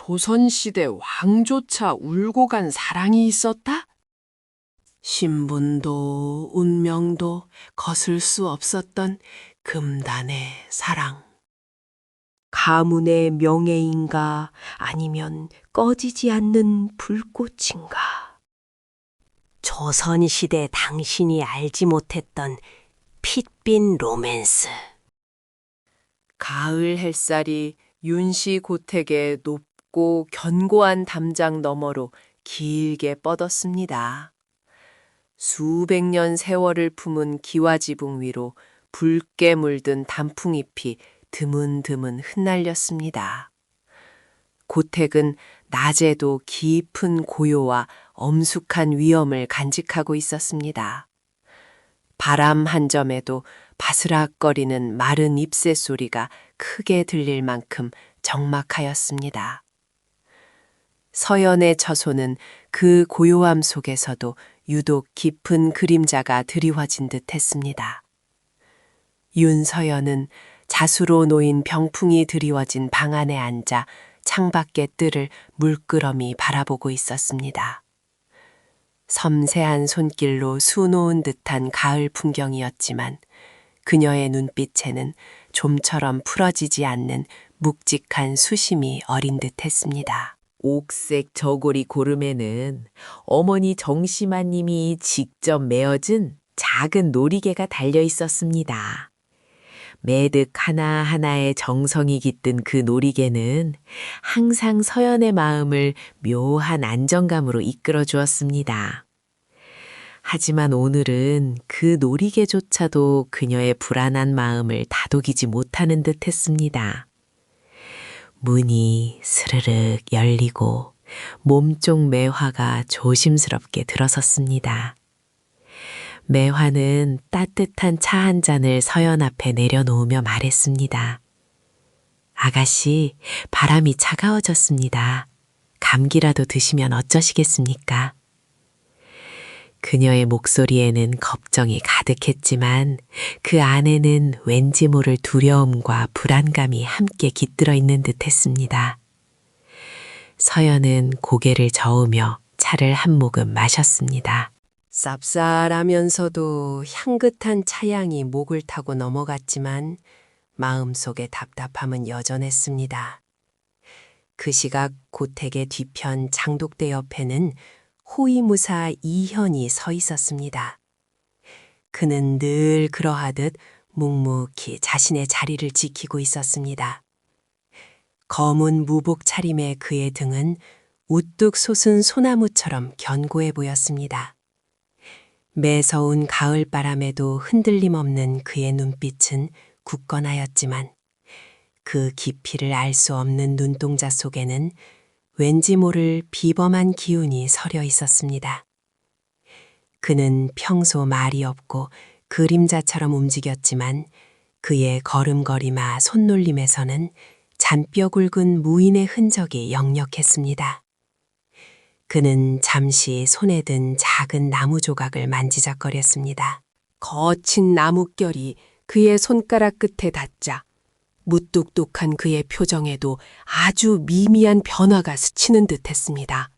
조선시대 왕조차 울고 간 사랑이 있었다? 신분도 운명도 거슬 수 없었던 금단의 사랑. 가문의 명예인가 아니면 꺼지지 않는 불꽃인가. 조선시대 당신이 알지 못했던 핏빈 로맨스. 가을 햇살이 윤씨 고택의 높고 견고한 담장 너머로 길게 뻗었습니다. 수백 년 세월을 품은 기와지붕 위로 붉게 물든 단풍잎이 드문드문 흩날렸습니다. 고택은 낮에도 깊은 고요와 엄숙한 위엄을 간직하고 있었습니다. 바람 한 점에도 바스락거리는 마른 잎새 소리가 크게 들릴 만큼 적막하였습니다. 서연의 처소는 그 고요함 속에서도 유독 깊은 그림자가 드리워진 듯 했습니다. 윤서연은 자수로 놓인 병풍이 드리워진 방 안에 앉아 창밖의 뜰을 물끄러미 바라보고 있었습니다. 섬세한 손길로 수놓은 듯한 가을 풍경이었지만 그녀의 눈빛에는 좀처럼 풀어지지 않는 묵직한 수심이 어린 듯 했습니다. 옥색 저고리 고름에는 어머니 정심아님이 직접 메어준 작은 놀이개가 달려 있었습니다. 매듭 하나하나에 정성이 깃든 그 놀이개는 항상 서연의 마음을 묘한 안정감으로 이끌어 주었습니다. 하지만 오늘은 그 놀이개조차도 그녀의 불안한 마음을 다독이지 못하는 듯 했습니다. 문이 스르륵 열리고 몸쪽 매화가 조심스럽게 들어섰습니다. 매화는 따뜻한 차 한 잔을 서연 앞에 내려놓으며 말했습니다. 아가씨, 바람이 차가워졌습니다. 감기라도 드시면 어쩌시겠습니까? 그녀의 목소리에는 걱정이 가득했지만 그 안에는 왠지 모를 두려움과 불안감이 함께 깃들어 있는 듯 했습니다. 서연은 고개를 저으며 차를 한 모금 마셨습니다. 쌉쌀하면서도 향긋한 차향이 목을 타고 넘어갔지만 마음속의 답답함은 여전했습니다. 그 시각 고택의 뒤편 장독대 옆에는 호위무사 이현이 서 있었습니다. 그는 늘 그러하듯 묵묵히 자신의 자리를 지키고 있었습니다. 검은 무복 차림의 그의 등은 우뚝 솟은 소나무처럼 견고해 보였습니다. 매서운 가을바람에도 흔들림 없는 그의 눈빛은 굳건하였지만 그 깊이를 알 수 없는 눈동자 속에는 왠지 모를 비범한 기운이 서려 있었습니다. 그는 평소 말이 없고 그림자처럼 움직였지만 그의 걸음걸이마 손놀림에서는 잔뼈 굵은 무인의 흔적이 역력했습니다. 그는 잠시 손에 든 작은 나무 조각을 만지작거렸습니다. 거친 나뭇결이 그의 손가락 끝에 닿자 무뚝뚝한 그의 표정에도 아주 미미한 변화가 스치는 듯했습니다.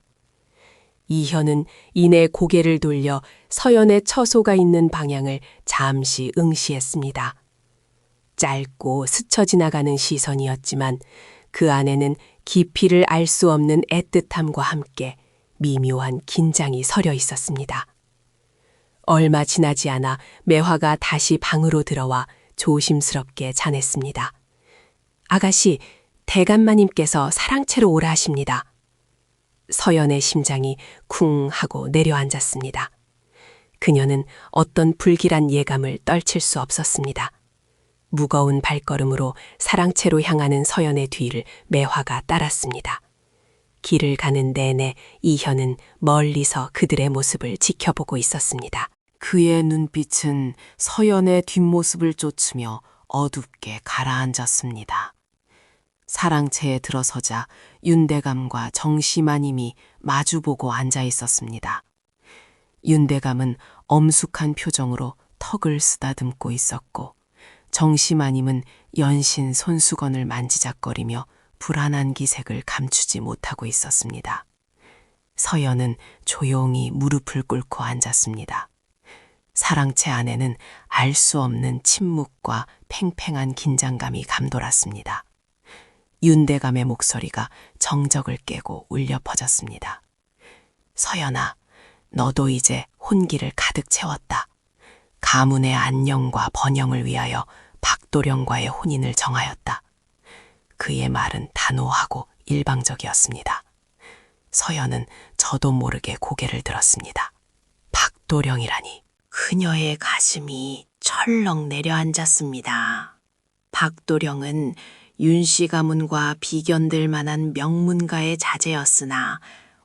이현은 이내 고개를 돌려 서연의 처소가 있는 방향을 잠시 응시했습니다. 짧고 스쳐 지나가는 시선이었지만 그 안에는 깊이를 알 수 없는 애틋함과 함께 미묘한 긴장이 서려 있었습니다. 얼마 지나지 않아 매화가 다시 방으로 들어와 조심스럽게 자냈습니다. 아가씨, 대감마님께서 사랑채로 오라 하십니다. 서연의 심장이 쿵 하고 내려앉았습니다. 그녀는 어떤 불길한 예감을 떨칠 수 없었습니다. 무거운 발걸음으로 사랑채로 향하는 서연의 뒤를 매화가 따랐습니다. 길을 가는 내내 이현은 멀리서 그들의 모습을 지켜보고 있었습니다. 그의 눈빛은 서연의 뒷모습을 쫓으며 어둡게 가라앉았습니다. 사랑채에 들어서자 윤대감과 정심아님이 마주보고 앉아 있었습니다. 윤대감은 엄숙한 표정으로 턱을 쓰다듬고 있었고 정심아님은 연신 손수건을 만지작거리며 불안한 기색을 감추지 못하고 있었습니다. 서연은 조용히 무릎을 꿇고 앉았습니다. 사랑채 안에는 알 수 없는 침묵과 팽팽한 긴장감이 감돌았습니다. 윤대감의 목소리가 정적을 깨고 울려 퍼졌습니다. 서연아, 너도 이제 혼기를 가득 채웠다. 가문의 안녕과 번영을 위하여 박도령과의 혼인을 정하였다. 그의 말은 단호하고 일방적이었습니다. 서연은 저도 모르게 고개를 들었습니다. 박도령이라니. 그녀의 가슴이 철렁 내려앉았습니다. 박도령은 윤씨 가문과 비견될 만한 명문가의 자제였으나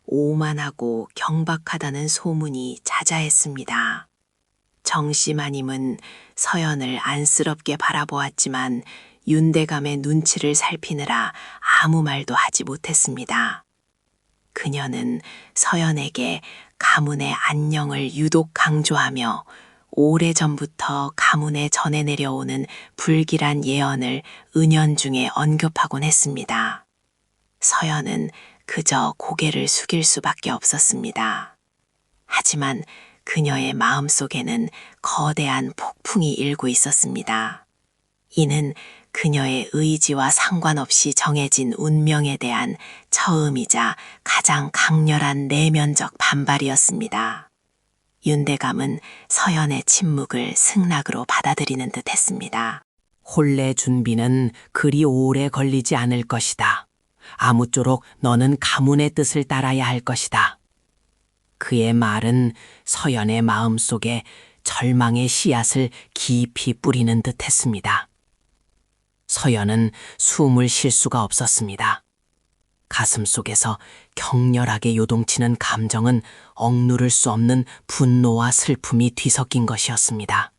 오만하고 경박하다는 소문이 자자했습니다. 정씨마님은 서연을 안쓰럽게 바라보았지만 윤대감의 눈치를 살피느라 아무 말도 하지 못했습니다. 그녀는 서연에게 가문의 안녕을 유독 강조하며 오래전부터 가문에 전해 내려오는 불길한 예언을 은연중에 언급하곤 했습니다. 서연은 그저 고개를 숙일 수밖에 없었습니다. 하지만 그녀의 마음속에는 거대한 폭풍이 일고 있었습니다. 이는 그녀의 의지와 상관없이 정해진 운명에 대한 처음이자 가장 강렬한 내면적 반발이었습니다. 윤대감은 서연의 침묵을 승낙으로 받아들이는 듯 했습니다. 혼례 준비는 그리 오래 걸리지 않을 것이다. 아무쪼록 너는 가문의 뜻을 따라야 할 것이다. 그의 말은 서연의 마음속에 절망의 씨앗을 깊이 뿌리는 듯 했습니다. 서연은 숨을 쉴 수가 없었습니다. 가슴 속에서 격렬하게 요동치는 감정은 억누를 수 없는 분노와 슬픔이 뒤섞인 것이었습니다.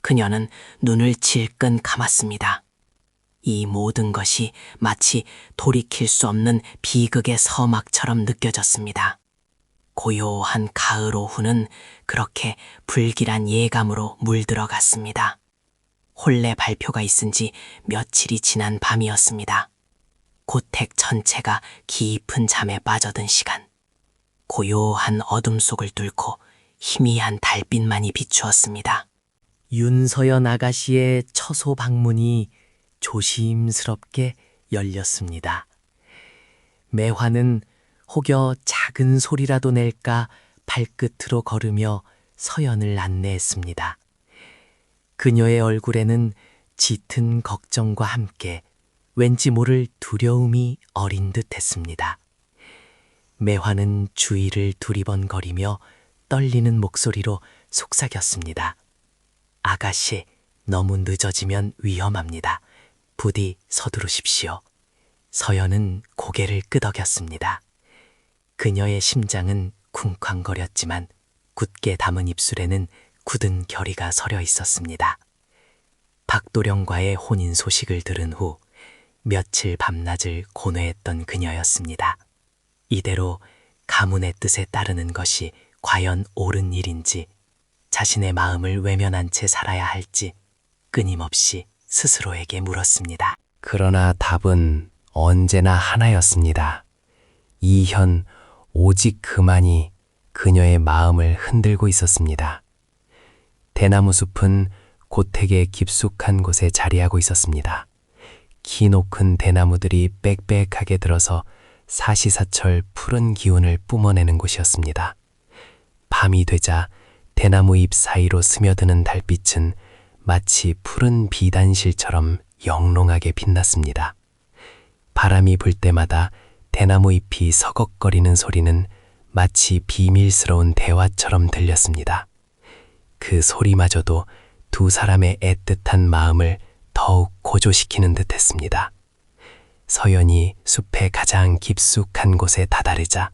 그녀는 눈을 질끈 감았습니다. 이 모든 것이 마치 돌이킬 수 없는 비극의 서막처럼 느껴졌습니다. 고요한 가을 오후는 그렇게 불길한 예감으로 물들어갔습니다. 혼례 발표가 있은 지 며칠이 지난 밤이었습니다. 고택 전체가 깊은 잠에 빠져든 시간. 고요한 어둠 속을 뚫고 희미한 달빛만이 비추었습니다. 윤서연 아가씨의 처소 방문이 조심스럽게 열렸습니다. 매화는 혹여 작은 소리라도 낼까 발끝으로 걸으며 서연을 안내했습니다. 그녀의 얼굴에는 짙은 걱정과 함께 왠지 모를 두려움이 어린 듯 했습니다. 매화는 주위를 두리번거리며 떨리는 목소리로 속삭였습니다. 아가씨, 너무 늦어지면 위험합니다. 부디 서두르십시오. 서연은 고개를 끄덕였습니다. 그녀의 심장은 쿵쾅거렸지만 굳게 담은 입술에는 굳은 결의가 서려 있었습니다. 박도령과의 혼인 소식을 들은 후 며칠 밤낮을 고뇌했던 그녀였습니다. 이대로 가문의 뜻에 따르는 것이 과연 옳은 일인지, 자신의 마음을 외면한 채 살아야 할지 끊임없이 스스로에게 물었습니다. 그러나 답은 언제나 하나였습니다. 이현 오직 그만이 그녀의 마음을 흔들고 있었습니다. 대나무 숲은 고택의 깊숙한 곳에 자리하고 있었습니다. 키 높은 대나무들이 빽빽하게 들어서 사시사철 푸른 기운을 뿜어내는 곳이었습니다. 밤이 되자 대나무 잎 사이로 스며드는 달빛은 마치 푸른 비단실처럼 영롱하게 빛났습니다. 바람이 불 때마다 대나무 잎이 서걱거리는 소리는 마치 비밀스러운 대화처럼 들렸습니다. 그 소리마저도 두 사람의 애틋한 마음을 더욱 고조시키는 듯했습니다. 서연이 숲의 가장 깊숙한 곳에 다다르자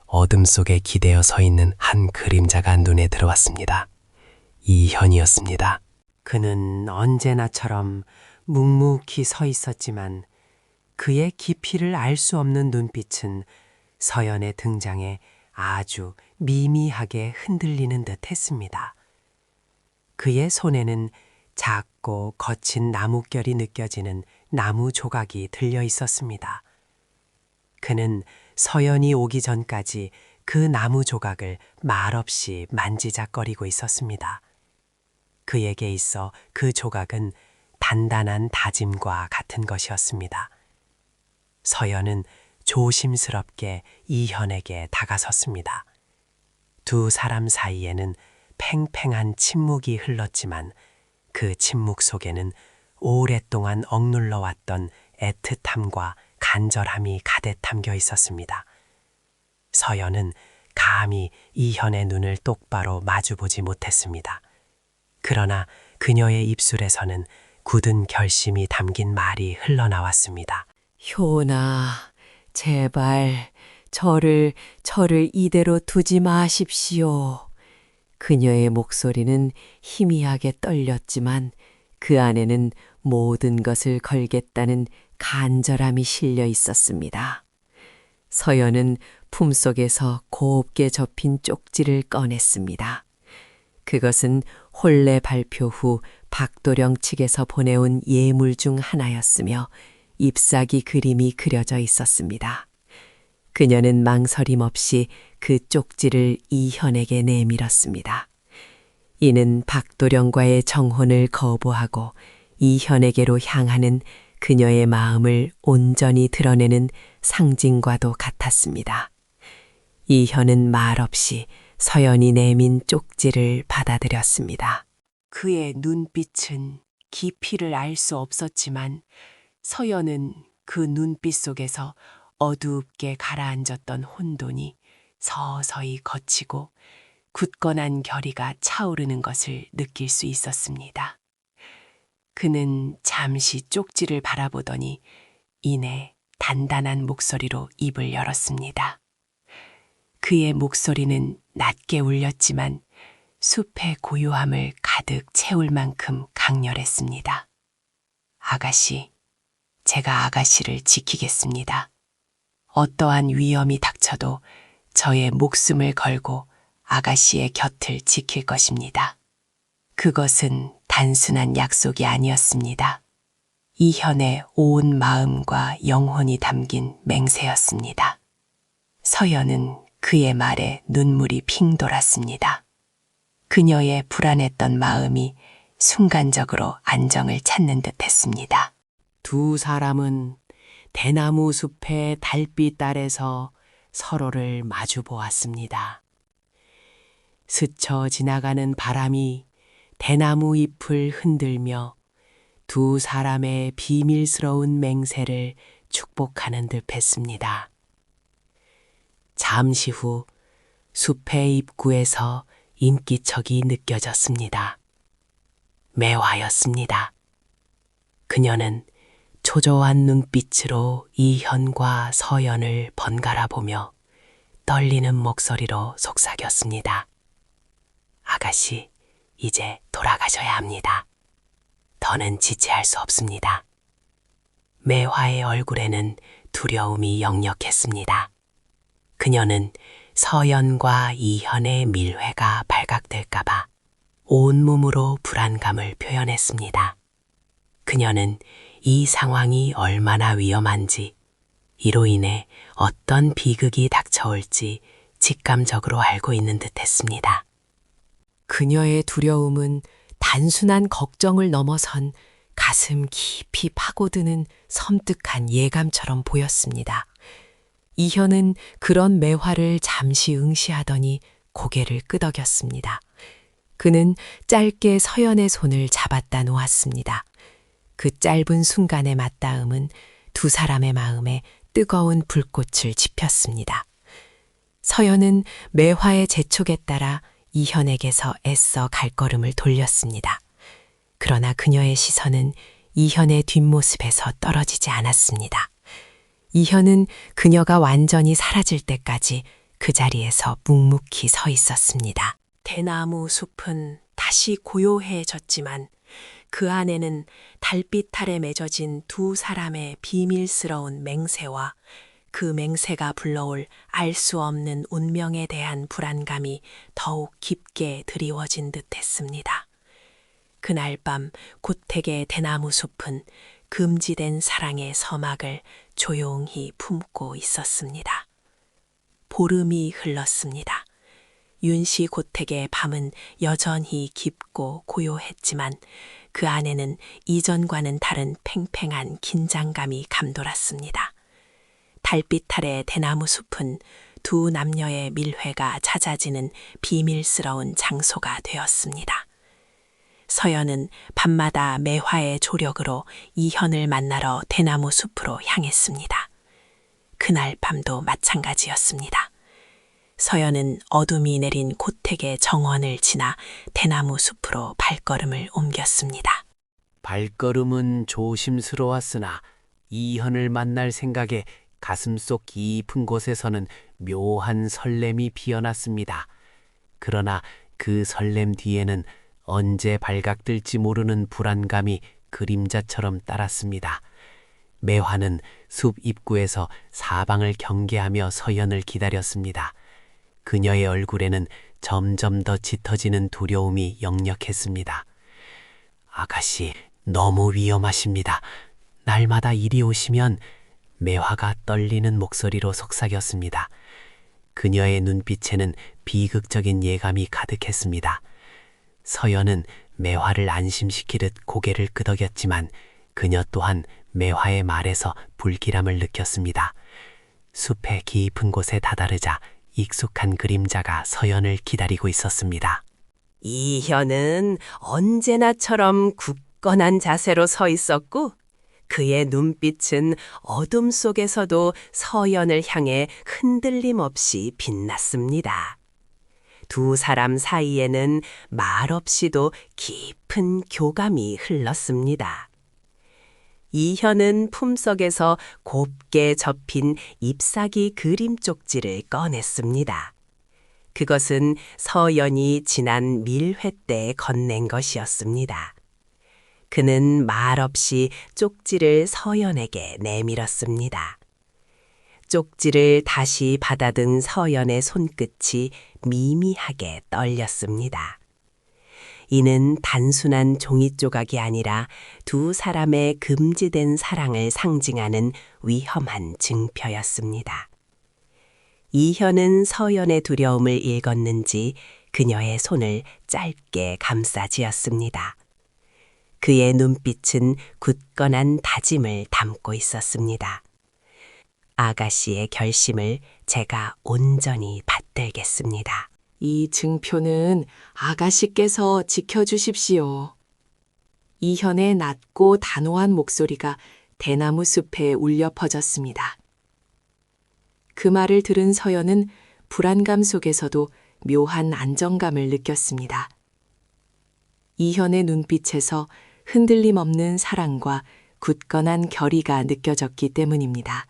어둠 속에 기대어 서 있는 한 그림자가 눈에 들어왔습니다. 이현이었습니다. 그는 언제나처럼 묵묵히 서 있었지만 그의 깊이를 알 수 없는 눈빛은 서연의 등장에 아주 미미하게 흔들리는 듯 했습니다. 그의 손에는 작고 거친 나뭇결이 느껴지는 나무 조각이 들려 있었습니다. 그는 서연이 오기 전까지 그 나무 조각을 말없이 만지작거리고 있었습니다. 그에게 있어 그 조각은 단단한 다짐과 같은 것이었습니다. 서연은 조심스럽게 이현에게 다가섰습니다. 두 사람 사이에는 팽팽한 침묵이 흘렀지만 그 침묵 속에는 오랫동안 억눌러 왔던 애틋함과 간절함이 가득 담겨 있었습니다. 서연은 감히 이현의 눈을 똑바로 마주보지 못했습니다. 그러나 그녀의 입술에서는 굳은 결심이 담긴 말이 흘러나왔습니다. 효나, 제발 저를 이대로 두지 마십시오. 그녀의 목소리는 희미하게 떨렸지만 그 안에는 모든 것을 걸겠다는 간절함이 실려 있었습니다. 서연은 품속에서 곱게 접힌 쪽지를 꺼냈습니다. 그것은 혼례 발표 후 박도령 측에서 보내온 예물 중 하나였으며 잎사귀 그림이 그려져 있었습니다. 그녀는 망설임 없이 그 쪽지를 이현에게 내밀었습니다. 이는 박도령과의 정혼을 거부하고 이현에게로 향하는 그녀의 마음을 온전히 드러내는 상징과도 같았습니다. 이현은 말없이 서연이 내민 쪽지를 받아들였습니다. 그의 눈빛은 깊이를 알 수 없었지만 서연은 그 눈빛 속에서 어둡게 가라앉았던 혼돈이 서서히 걷히고 굳건한 결의가 차오르는 것을 느낄 수 있었습니다. 그는 잠시 쪽지를 바라보더니 이내 단단한 목소리로 입을 열었습니다. 그의 목소리는 낮게 울렸지만 숲의 고요함을 가득 채울 만큼 강렬했습니다. 아가씨, 제가 아가씨를 지키겠습니다. 어떠한 위험이 닥쳐도 저의 목숨을 걸고 아가씨의 곁을 지킬 것입니다. 그것은 단순한 약속이 아니었습니다. 이현의 온 마음과 영혼이 담긴 맹세였습니다. 서연은 그의 말에 눈물이 핑 돌았습니다. 그녀의 불안했던 마음이 순간적으로 안정을 찾는 듯 했습니다. 두 사람은 대나무 숲의 달빛 아래서 서로를 마주 보았습니다. 스쳐 지나가는 바람이 대나무 잎을 흔들며 두 사람의 비밀스러운 맹세를 축복하는 듯 했습니다. 잠시 후 숲의 입구에서 인기척이 느껴졌습니다. 매화였습니다. 그녀는 초조한 눈빛으로 이현과 서연을 번갈아 보며 떨리는 목소리로 속삭였습니다. 아가씨, 이제 돌아가셔야 합니다. 더는 지체할 수 없습니다. 매화의 얼굴에는 두려움이 역력했습니다. 그녀는 서연과 이현의 밀회가 발각될까봐 온몸으로 불안감을 표현했습니다. 그녀는 이 상황이 얼마나 위험한지, 이로 인해 어떤 비극이 닥쳐올지 직감적으로 알고 있는 듯 했습니다. 그녀의 두려움은 단순한 걱정을 넘어선 가슴 깊이 파고드는 섬뜩한 예감처럼 보였습니다. 이현은 그런 매화를 잠시 응시하더니 고개를 끄덕였습니다. 그는 짧게 서연의 손을 잡았다 놓았습니다. 그 짧은 순간의 맞닿음은 두 사람의 마음에 뜨거운 불꽃을 지폈습니다. 서연은 매화의 재촉에 따라 이현에게서 애써 갈걸음을 돌렸습니다. 그러나 그녀의 시선은 이현의 뒷모습에서 떨어지지 않았습니다. 이현은 그녀가 완전히 사라질 때까지 그 자리에서 묵묵히 서 있었습니다. 대나무 숲은 다시 고요해졌지만 그 안에는 달빛 아래 맺어진 두 사람의 비밀스러운 맹세와 그 맹세가 불러올 알 수 없는 운명에 대한 불안감이 더욱 깊게 드리워진 듯 했습니다. 그날 밤 고택의 대나무 숲은 금지된 사랑의 서막을 조용히 품고 있었습니다. 보름이 흘렀습니다. 윤씨 고택의 밤은 여전히 깊고 고요했지만 그 안에는 이전과는 다른 팽팽한 긴장감이 감돌았습니다. 달빛 아래 대나무 숲은 두 남녀의 밀회가 잦아지는 비밀스러운 장소가 되었습니다. 서연은 밤마다 매화의 조력으로 이현을 만나러 대나무 숲으로 향했습니다. 그날 밤도 마찬가지였습니다. 서연은 어둠이 내린 고택의 정원을 지나 대나무 숲으로 발걸음을 옮겼습니다. 발걸음은 조심스러웠으나 이현을 만날 생각에 가슴속 깊은 곳에서는 묘한 설렘이 피어났습니다. 그러나 그 설렘 뒤에는 언제 발각될지 모르는 불안감이 그림자처럼 따랐습니다. 매화는 숲 입구에서 사방을 경계하며 서연을 기다렸습니다. 그녀의 얼굴에는 점점 더 짙어지는 두려움이 역력했습니다. 아가씨, 너무 위험하십니다. 날마다 이리 오시면 매화가 떨리는 목소리로 속삭였습니다. 그녀의 눈빛에는 비극적인 예감이 가득했습니다. 서연은 매화를 안심시키듯 고개를 끄덕였지만 그녀 또한 매화의 말에서 불길함을 느꼈습니다. 숲의 깊은 곳에 다다르자 익숙한 그림자가 서연을 기다리고 있었습니다. 이현은 언제나처럼 굳건한 자세로 서 있었고 그의 눈빛은 어둠 속에서도 서연을 향해 흔들림 없이 빛났습니다. 두 사람 사이에는 말없이도 깊은 교감이 흘렀습니다. 이현은 품속에서 곱게 접힌 잎사귀 그림 쪽지를 꺼냈습니다. 그것은 서연이 지난 밀회 때 건넨 것이었습니다. 그는 말없이 쪽지를 서연에게 내밀었습니다. 쪽지를 다시 받아든 서연의 손끝이 미미하게 떨렸습니다. 이는 단순한 종이 조각이 아니라 두 사람의 금지된 사랑을 상징하는 위험한 증표였습니다. 이현은 서연의 두려움을 읽었는지 그녀의 손을 짧게 감싸쥐었습니다. 그의 눈빛은 굳건한 다짐을 담고 있었습니다. 아가씨의 결심을 제가 온전히 받들겠습니다. 이 증표는 아가씨께서 지켜주십시오. 이현의 낮고 단호한 목소리가 대나무 숲에 울려 퍼졌습니다. 그 말을 들은 서연은 불안감 속에서도 묘한 안정감을 느꼈습니다. 이현의 눈빛에서 흔들림 없는 사랑과 굳건한 결의가 느껴졌기 때문입니다.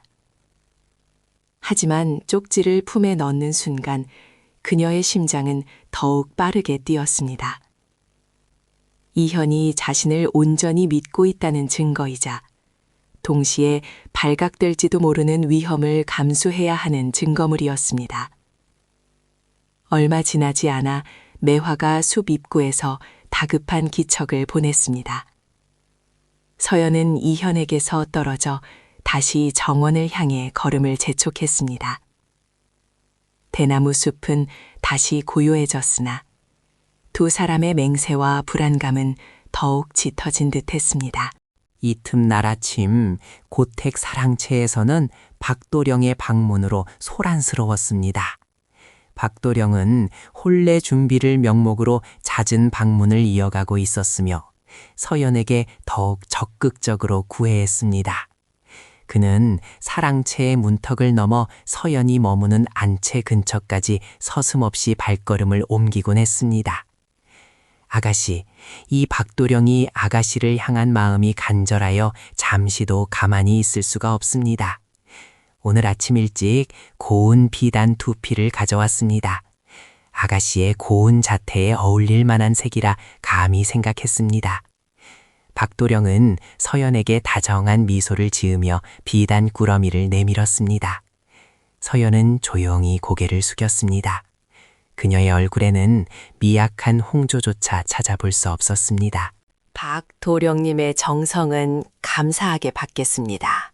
하지만 쪽지를 품에 넣는 순간 그녀의 심장은 더욱 빠르게 뛰었습니다. 이현이 자신을 온전히 믿고 있다는 증거이자 동시에 발각될지도 모르는 위험을 감수해야 하는 증거물이었습니다. 얼마 지나지 않아 매화가 숲 입구에서 다급한 기척을 보냈습니다. 서연은 이현에게서 떨어져 다시 정원을 향해 걸음을 재촉했습니다. 대나무 숲은 다시 고요해졌으나 두 사람의 맹세와 불안감은 더욱 짙어진 듯했습니다. 이튿날 아침 고택 사랑채에서는 박도령의 방문으로 소란스러웠습니다. 박도령은 혼례 준비를 명목으로 잦은 방문을 이어가고 있었으며 서연에게 더욱 적극적으로 구애했습니다. 그는 사랑채의 문턱을 넘어 서연이 머무는 안채 근처까지 서슴없이 발걸음을 옮기곤 했습니다. 아가씨, 이 박도령이 아가씨를 향한 마음이 간절하여 잠시도 가만히 있을 수가 없습니다. 오늘 아침 일찍 고운 비단 2피를 가져왔습니다. 아가씨의 고운 자태에 어울릴 만한 색이라 감히 생각했습니다. 박도령은 서연에게 다정한 미소를 지으며 비단 꾸러미를 내밀었습니다. 서연은 조용히 고개를 숙였습니다. 그녀의 얼굴에는 미약한 홍조조차 찾아볼 수 없었습니다. 박도령님의 정성은 감사하게 받겠습니다.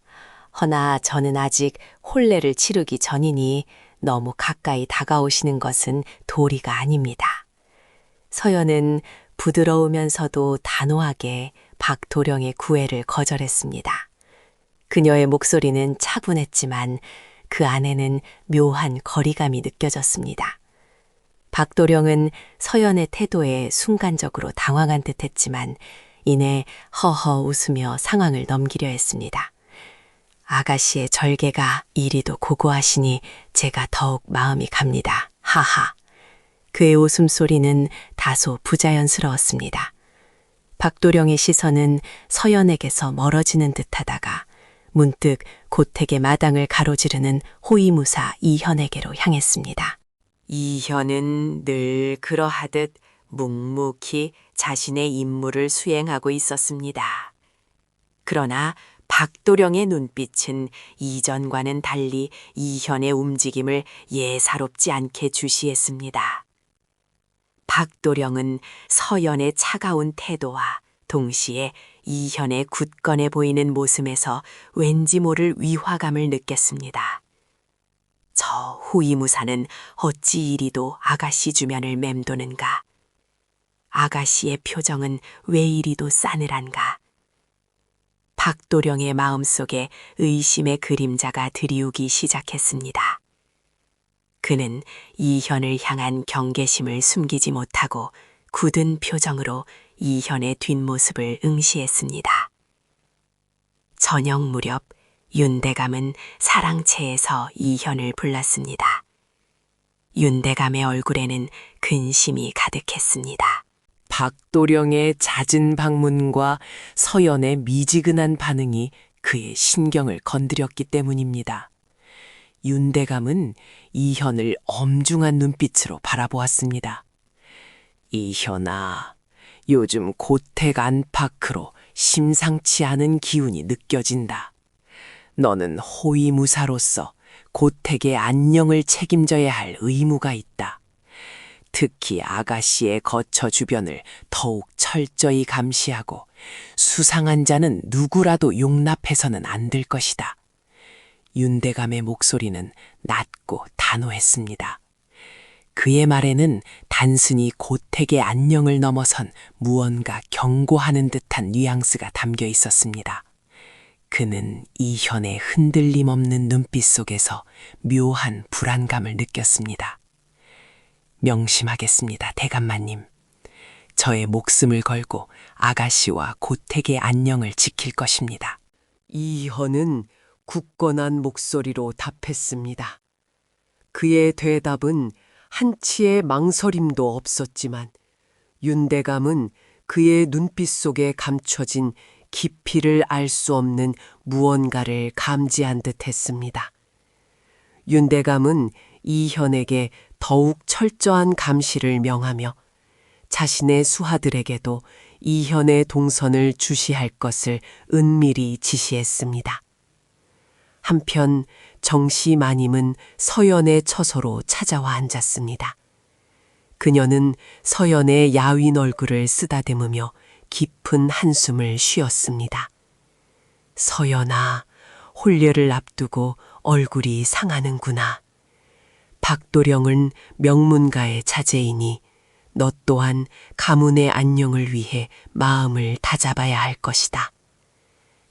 허나 저는 아직 혼례를 치르기 전이니 너무 가까이 다가오시는 것은 도리가 아닙니다. 서연은 부드러우면서도 단호하게 박도령의 구애를 거절했습니다. 그녀의 목소리는 차분했지만 그 안에는 묘한 거리감이 느껴졌습니다. 박도령은 서연의 태도에 순간적으로 당황한 듯했지만 이내 허허 웃으며 상황을 넘기려 했습니다. 아가씨의 절개가 이리도 고고하시니 제가 더욱 마음이 갑니다. 하하. 그의 웃음소리는 다소 부자연스러웠습니다. 박도령의 시선은 서연에게서 멀어지는 듯하다가 문득 고택의 마당을 가로지르는 호위무사 이현에게로 향했습니다. 이현은 늘 그러하듯 묵묵히 자신의 임무를 수행하고 있었습니다. 그러나 박도령의 눈빛은 이전과는 달리 이현의 움직임을 예사롭지 않게 주시했습니다. 박도령은 서연의 차가운 태도와 동시에 이현의 굳건해 보이는 모습에서 왠지 모를 위화감을 느꼈습니다. 저 호위무사는 어찌 이리도 아가씨 주변을 맴도는가? 아가씨의 표정은 왜 이리도 싸늘한가? 박도령의 마음속에 의심의 그림자가 드리우기 시작했습니다. 그는 이현을 향한 경계심을 숨기지 못하고 굳은 표정으로 이현의 뒷모습을 응시했습니다. 저녁 무렵 윤대감은 사랑채에서 이현을 불렀습니다. 윤대감의 얼굴에는 근심이 가득했습니다. 박도령의 잦은 방문과 서연의 미지근한 반응이 그의 신경을 건드렸기 때문입니다. 윤대감은 이현을 엄중한 눈빛으로 바라보았습니다. 이현아, 요즘 고택 안팎으로 심상치 않은 기운이 느껴진다. 너는 호위무사로서 고택의 안녕을 책임져야 할 의무가 있다. 특히 아가씨의 거처 주변을 더욱 철저히 감시하고 수상한 자는 누구라도 용납해서는 안 될 것이다. 윤대감의 목소리는 낮고 단호했습니다. 그의 말에는 단순히 고택의 안녕을 넘어선 무언가 경고하는 듯한 뉘앙스가 담겨 있었습니다. 그는 이현의 흔들림 없는 눈빛 속에서 묘한 불안감을 느꼈습니다. 명심하겠습니다, 대감마님. 저의 목숨을 걸고 아가씨와 고택의 안녕을 지킬 것입니다. 이현은 굳건한 목소리로 답했습니다. 그의 대답은 한치의 망설임도 없었지만 윤대감은 그의 눈빛 속에 감춰진 깊이를 알 수 없는 무언가를 감지한 듯 했습니다. 윤대감은 이현에게 더욱 철저한 감시를 명하며 자신의 수하들에게도 이현의 동선을 주시할 것을 은밀히 지시했습니다. 한편 정씨 마님은 서연의 처소로 찾아와 앉았습니다. 그녀는 서연의 야윈 얼굴을 쓰다듬으며 깊은 한숨을 쉬었습니다. 서연아, 혼례를 앞두고 얼굴이 상하는구나. 박도령은 명문가의 자제이니 너 또한 가문의 안녕을 위해 마음을 다잡아야 할 것이다.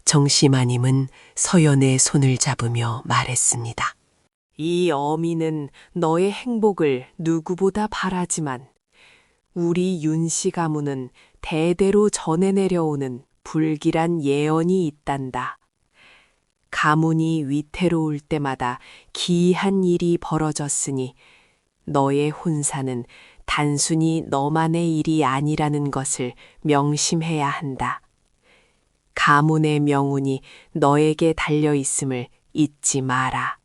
정씨마님은 서연의 손을 잡으며 말했습니다. 이 어미는 너의 행복을 누구보다 바라지만 우리 윤씨 가문은 대대로 전해 내려오는 불길한 예언이 있단다. 가문이 위태로울 때마다 기이한 일이 벌어졌으니 너의 혼사는 단순히 너만의 일이 아니라는 것을 명심해야 한다. 가문의 명운이 너에게 달려 있음을 잊지 마라.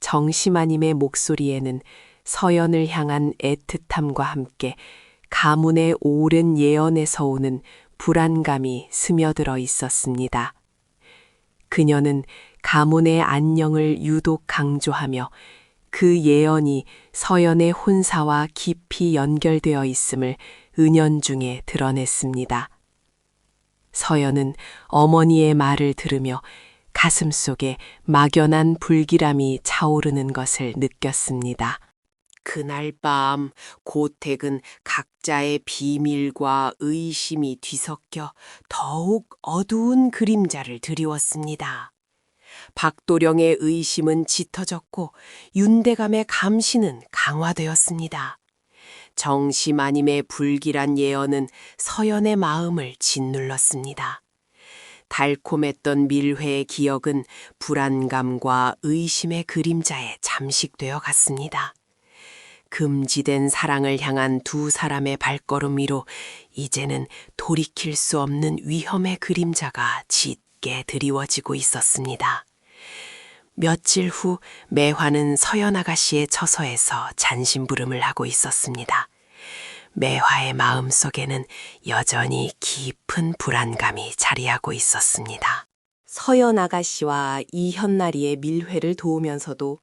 정시마님의 목소리에는 서연을 향한 애틋함과 함께 가문의 오랜 예언에서 오는 불안감이 스며들어 있었습니다. 그녀는 가문의 안녕을 유독 강조하며 그 예언이 서연의 혼사와 깊이 연결되어 있음을 은연중에 드러냈습니다. 서연은 어머니의 말을 들으며 가슴속에 막연한 불길함이 차오르는 것을 느꼈습니다. 그날 밤 고택은 각자의 비밀과 의심이 뒤섞여 더욱 어두운 그림자를 드리웠습니다. 박도령의 의심은 짙어졌고 윤대감의 감시는 강화되었습니다. 정시마님의 불길한 예언은 서연의 마음을 짓눌렀습니다. 달콤했던 밀회의 기억은 불안감과 의심의 그림자에 잠식되어 갔습니다. 금지된 사랑을 향한 두 사람의 발걸음 위로 이제는 돌이킬 수 없는 위험의 그림자가 짙게 드리워지고 있었습니다. 며칠 후 매화는 서연 아가씨의 처소에서 잔심부름을 하고 있었습니다. 매화의 마음속에는 여전히 깊은 불안감이 자리하고 있었습니다. 서연 아가씨와 이현나리의 밀회를 도우면서도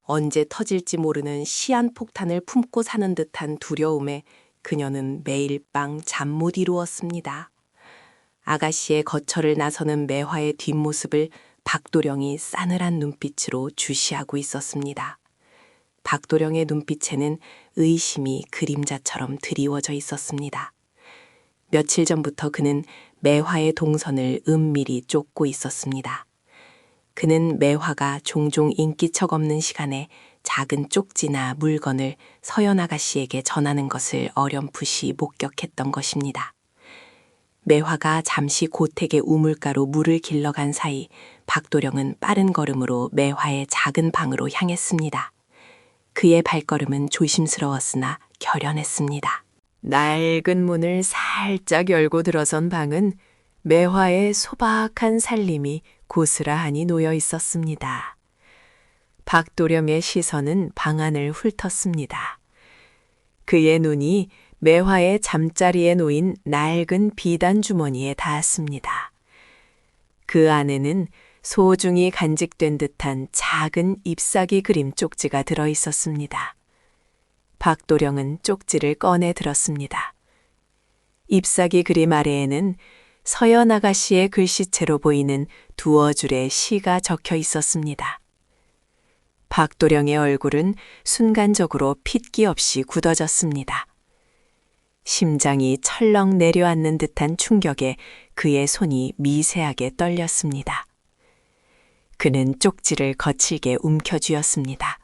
언제 터질지 모르는 시한폭탄을 품고 사는 듯한 두려움에 그녀는 매일 밤 잠 못 이루었습니다. 아가씨의 거처를 나서는 매화의 뒷모습을 박도령이 싸늘한 눈빛으로 주시하고 있었습니다. 박도령의 눈빛에는 의심이 그림자처럼 드리워져 있었습니다. 며칠 전부터 그는 매화의 동선을 은밀히 쫓고 있었습니다. 그는 매화가 종종 인기척 없는 시간에 작은 쪽지나 물건을 서연 아가씨에게 전하는 것을 어렴풋이 목격했던 것입니다. 매화가 잠시 고택의 우물가로 물을 길러간 사이 박도령은 빠른 걸음으로 매화의 작은 방으로 향했습니다. 그의 발걸음은 조심스러웠으나 결연했습니다. 낡은 문을 살짝 열고 들어선 방은 매화의 소박한 살림이 고스란히 놓여 있었습니다. 박도령의 시선은 방 안을 훑었습니다. 그의 눈이 매화의 잠자리에 놓인 낡은 비단 주머니에 닿았습니다. 그 안에는 소중히 간직된 듯한 작은 잎사귀 그림 쪽지가 들어 있었습니다. 박도령은 쪽지를 꺼내 들었습니다. 잎사귀 그림 아래에는 서연 아가씨의 글씨체로 보이는 두어 줄의 시가 적혀 있었습니다. 박도령의 얼굴은 순간적으로 핏기 없이 굳어졌습니다. 심장이 철렁 내려앉는 듯한 충격에 그의 손이 미세하게 떨렸습니다. 그는 쪽지를 거칠게 움켜쥐었습니다.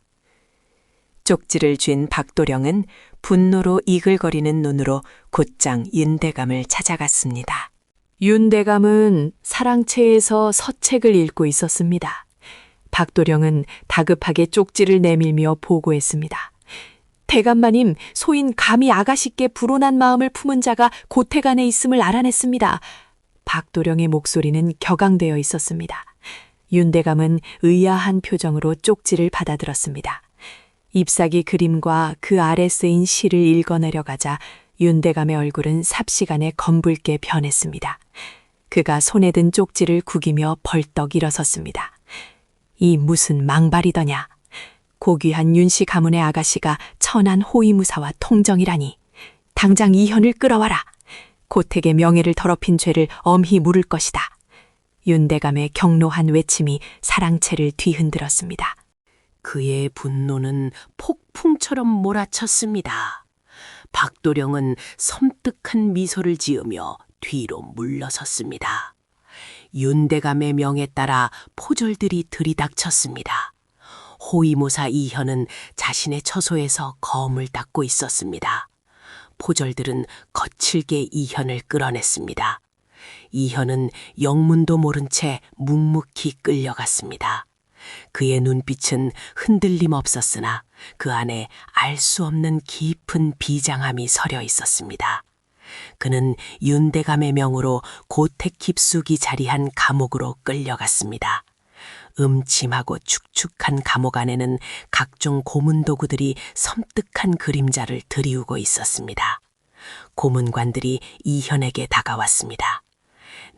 쪽지를 쥔 박도령은 분노로 이글거리는 눈으로 곧장 윤대감을 찾아갔습니다. 윤대감은 사랑채에서 서책을 읽고 있었습니다. 박도령은 다급하게 쪽지를 내밀며 보고했습니다. 대감마님, 소인 감히 아가씨께 불온한 마음을 품은 자가 고택 안에 있음을 알아냈습니다. 박도령의 목소리는 격앙되어 있었습니다. 윤대감은 의아한 표정으로 쪽지를 받아들었습니다. 잎사귀 그림과 그 아래 쓰인 시를 읽어내려가자 윤대감의 얼굴은 삽시간에 검붉게 변했습니다. 그가 손에 든 쪽지를 구기며 벌떡 일어섰습니다. 이 무슨 망발이더냐. 고귀한 윤씨 가문의 아가씨가 천한 호위무사와 통정이라니. 당장 이현을 끌어와라. 고택의 명예를 더럽힌 죄를 엄히 물을 것이다. 윤대감의 경로한 외침이 사랑채를 뒤흔들었습니다. 그의 분노는 폭풍처럼 몰아쳤습니다. 박도령은 섬뜩한 미소를 지으며 뒤로 물러섰습니다. 윤대감의 명에 따라 포졸들이 들이닥쳤습니다. 호위무사 이현은 자신의 처소에서 검을 닦고 있었습니다. 포졸들은 거칠게 이현을 끌어냈습니다. 이현은 영문도 모른 채 묵묵히 끌려갔습니다. 그의 눈빛은 흔들림 없었으나 그 안에 알 수 없는 깊은 비장함이 서려 있었습니다. 그는 윤대감의 명으로 고택 깊숙이 자리한 감옥으로 끌려갔습니다. 음침하고 축축한 감옥 안에는 각종 고문 도구들이 섬뜩한 그림자를 드리우고 있었습니다. 고문관들이 이현에게 다가왔습니다.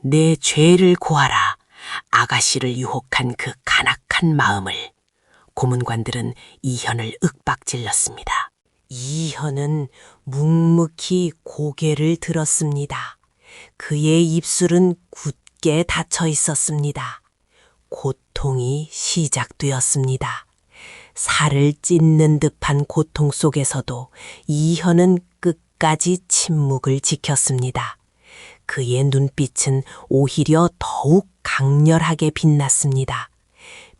내 죄를 고하라. 아가씨를 유혹한 그 간악한 마음을. 고문관들은 이현을 윽박질렀습니다. 이현은 묵묵히 고개를 들었습니다. 그의 입술은 굳게 닫혀 있었습니다. 고통이 시작되었습니다. 살을 찢는 듯한 고통 속에서도 이현은 끝까지 침묵을 지켰습니다. 그의 눈빛은 오히려 더욱 강렬하게 빛났습니다.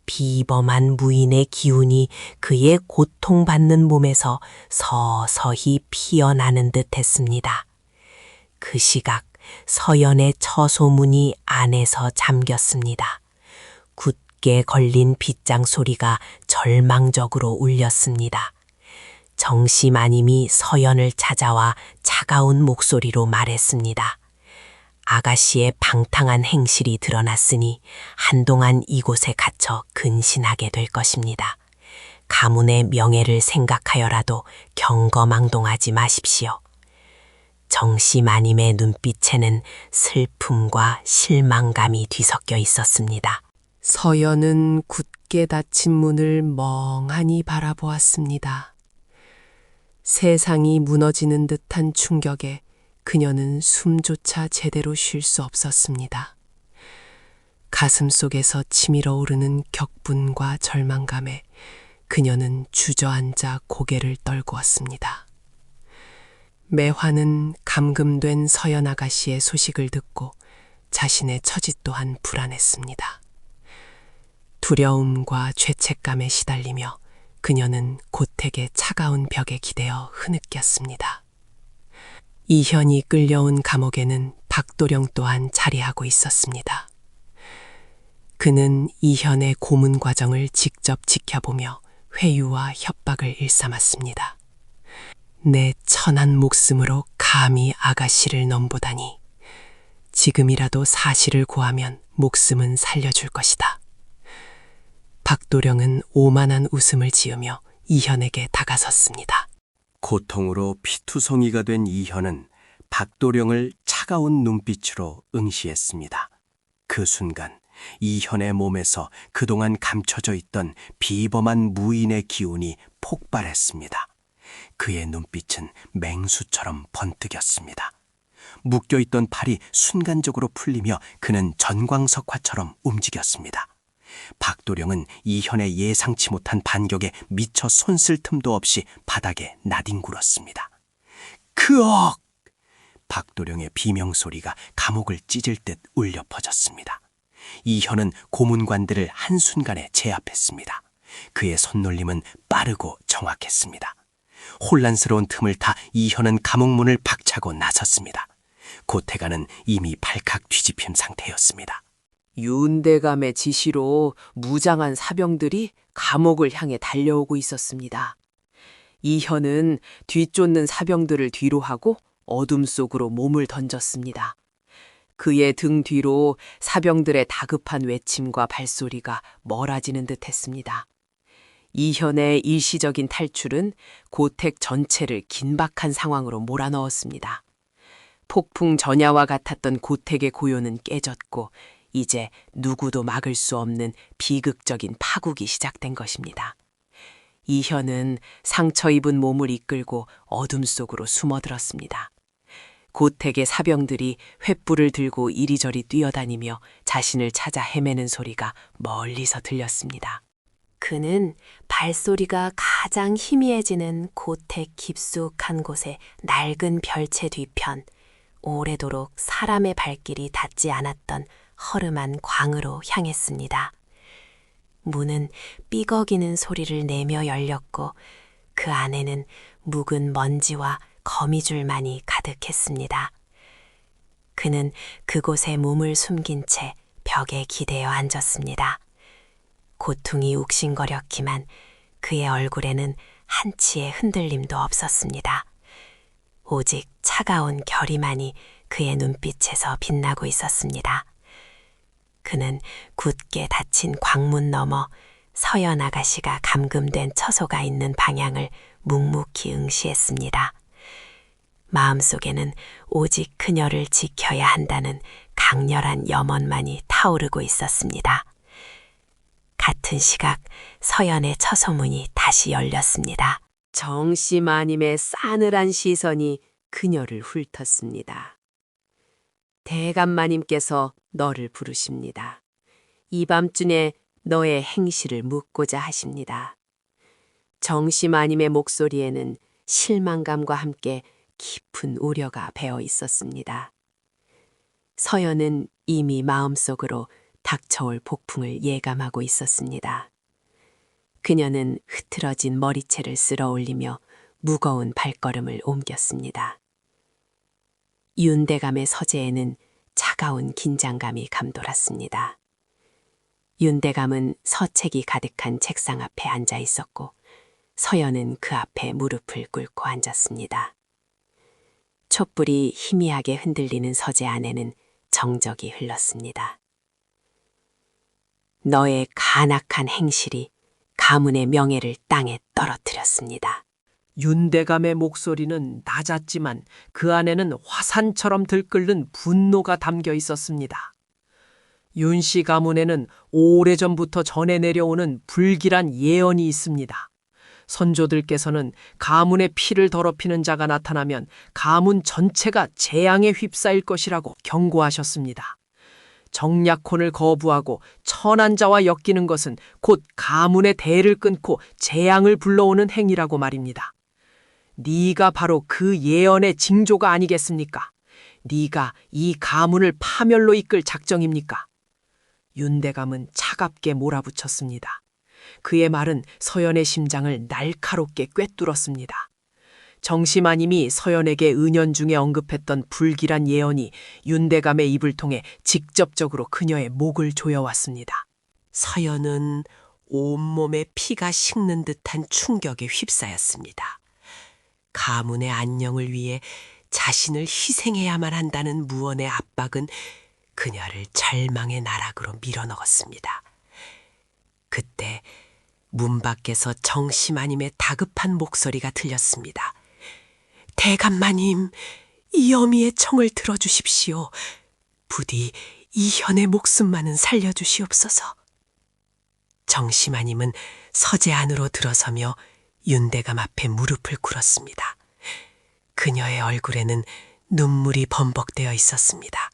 비범한 무인의 기운이 그의 고통받는 몸에서 서서히 피어나는 듯 했습니다. 그 시각 서연의 처소문이 안에서 잠겼습니다. 굳게 걸린 빗장 소리가 절망적으로 울렸습니다. 정시마님이 서연을 찾아와 차가운 목소리로 말했습니다. 아가씨의 방탕한 행실이 드러났으니 한동안 이곳에 갇혀 근신하게 될 것입니다. 가문의 명예를 생각하여라도 경거망동하지 마십시오. 정시마님의 눈빛에는 슬픔과 실망감이 뒤섞여 있었습니다. 서연은 굳게 닫힌 문을 멍하니 바라보았습니다. 세상이 무너지는 듯한 충격에 그녀는 숨조차 제대로 쉴 수 없었습니다. 가슴 속에서 치밀어 오르는 격분과 절망감에 그녀는 주저앉아 고개를 떨구었습니다. 매화는 감금된 서연 아가씨의 소식을 듣고 자신의 처지 또한 불안했습니다. 두려움과 죄책감에 시달리며 그녀는 고택의 차가운 벽에 기대어 흐느꼈습니다. 이현이 끌려온 감옥에는 박도령 또한 자리하고 있었습니다. 그는 이현의 고문 과정을 직접 지켜보며 회유와 협박을 일삼았습니다. 내 천한 목숨으로 감히 아가씨를 넘보다니. 지금이라도 사실을 고하면 목숨은 살려줄 것이다. 박도령은 오만한 웃음을 지으며 이현에게 다가섰습니다. 고통으로 피투성이가 된 이현은 박도령을 차가운 눈빛으로 응시했습니다. 그 순간 이현의 몸에서 그동안 감춰져 있던 비범한 무인의 기운이 폭발했습니다. 그의 눈빛은 맹수처럼 번뜩였습니다. 묶여있던 팔이 순간적으로 풀리며 그는 전광석화처럼 움직였습니다. 박도령은 이현의 예상치 못한 반격에 미처 손쓸 틈도 없이 바닥에 나뒹굴었습니다. 크억! 박도령의 비명소리가 감옥을 찢을 듯 울려 퍼졌습니다. 이현은 고문관들을 한순간에 제압했습니다. 그의 손놀림은 빠르고 정확했습니다. 혼란스러운 틈을 타 이현은 감옥문을 박차고 나섰습니다. 고태가는 이미 발칵 뒤집힌 상태였습니다. 윤대감의 지시로 무장한 사병들이 감옥을 향해 달려오고 있었습니다. 이현은 뒤쫓는 사병들을 뒤로 하고 어둠 속으로 몸을 던졌습니다. 그의 등 뒤로 사병들의 다급한 외침과 발소리가 멀어지는 듯 했습니다. 이현의 일시적인 탈출은 고택 전체를 긴박한 상황으로 몰아넣었습니다. 폭풍 전야와 같았던 고택의 고요는 깨졌고 이제 누구도 막을 수 없는 비극적인 파국이 시작된 것입니다. 이현은 상처 입은 몸을 이끌고 어둠 속으로 숨어들었습니다. 고택의 사병들이 횃불을 들고 이리저리 뛰어다니며 자신을 찾아 헤매는 소리가 멀리서 들렸습니다. 그는 발소리가 가장 희미해지는 고택 깊숙한 곳의 낡은 별채 뒤편, 오래도록 사람의 발길이 닿지 않았던 허름한 광으로 향했습니다. 문은 삐걱이는 소리를 내며 열렸고 그 안에는 묵은 먼지와 거미줄만이 가득했습니다. 그는 그곳에 몸을 숨긴 채 벽에 기대어 앉았습니다. 고통이 욱신거렸기만 그의 얼굴에는 한치의 흔들림도 없었습니다. 오직 차가운 결의만이 그의 눈빛에서 빛나고 있었습니다. 그는 굳게 닫힌 광문 너머 서연 아가씨가 감금된 처소가 있는 방향을 묵묵히 응시했습니다. 마음속에는 오직 그녀를 지켜야 한다는 강렬한 염원만이 타오르고 있었습니다. 같은 시각 서연의 처소문이 다시 열렸습니다. 정씨 마님의 싸늘한 시선이 그녀를 훑었습니다. 대감마님께서 너를 부르십니다. 이 밤중에 너의 행실을 묻고자 하십니다. 정씨 마님의 목소리에는 실망감과 함께 깊은 우려가 배어 있었습니다. 서연은 이미 마음속으로 닥쳐올 폭풍을 예감하고 있었습니다. 그녀는 흐트러진 머리채를 쓸어 올리며 무거운 발걸음을 옮겼습니다. 윤대감의 서재에는 차가운 긴장감이 감돌았습니다. 윤대감은 서책이 가득한 책상 앞에 앉아 있었고 서연은 그 앞에 무릎을 꿇고 앉았습니다. 촛불이 희미하게 흔들리는 서재 안에는 정적이 흘렀습니다. 너의 간악한 행실이 가문의 명예를 땅에 떨어뜨렸습니다. 윤대감의 목소리는 낮았지만 그 안에는 화산처럼 들끓는 분노가 담겨 있었습니다. 윤씨 가문에는 오래전부터 전해 내려오는 불길한 예언이 있습니다. 선조들께서는 가문의 피를 더럽히는 자가 나타나면 가문 전체가 재앙에 휩싸일 것이라고 경고하셨습니다. 정약혼을 거부하고 천한 자와 엮이는 것은 곧 가문의 대를 끊고 재앙을 불러오는 행위라고 말입니다. 네가 바로 그 예언의 징조가 아니겠습니까? 네가 이 가문을 파멸로 이끌 작정입니까? 윤대감은 차갑게 몰아붙였습니다. 그의 말은 서연의 심장을 날카롭게 꿰뚫었습니다. 정시마님이 서연에게 은연중에 언급했던 불길한 예언이 윤대감의 입을 통해 직접적으로 그녀의 목을 조여왔습니다. 서연은 온몸에 피가 식는 듯한 충격에 휩싸였습니다. 가문의 안녕을 위해 자신을 희생해야만 한다는 무언의 압박은 그녀를 절망의 나락으로 밀어넣었습니다. 그때 문 밖에서 정시마님의 다급한 목소리가 들렸습니다. 대감마님, 이 어미의 청을 들어주십시오. 부디 이현의 목숨만은 살려주시옵소서. 정시마님은 서재 안으로 들어서며 윤대감 앞에 무릎을 꿇었습니다. 그녀의 얼굴에는 눈물이 범벅되어 있었습니다.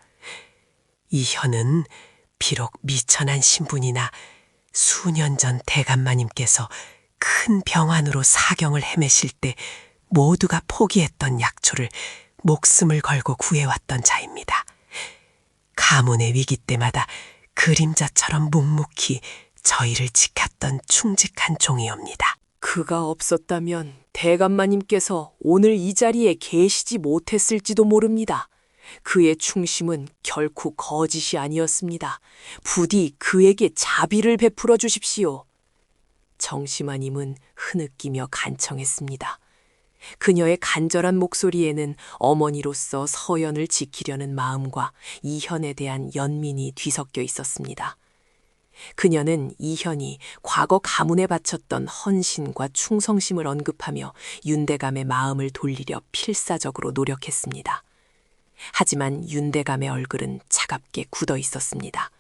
이현은 비록 미천한 신분이나 수년 전 대감마님께서 큰 병환으로 사경을 헤매실 때 모두가 포기했던 약초를 목숨을 걸고 구해왔던 자입니다. 가문의 위기 때마다 그림자처럼 묵묵히 저희를 지켰던 충직한 종이옵니다. 그가 없었다면 대감마님께서 오늘 이 자리에 계시지 못했을지도 모릅니다. 그의 충심은 결코 거짓이 아니었습니다. 부디 그에게 자비를 베풀어 주십시오. 정시마님은 흐느끼며 간청했습니다. 그녀의 간절한 목소리에는 어머니로서 서연을 지키려는 마음과 이현에 대한 연민이 뒤섞여 있었습니다. 그녀는 이현이 과거 가문에 바쳤던 헌신과 충성심을 언급하며 윤대감의 마음을 돌리려 필사적으로 노력했습니다. 하지만 윤대감의 얼굴은 차갑게 굳어 있었습니다.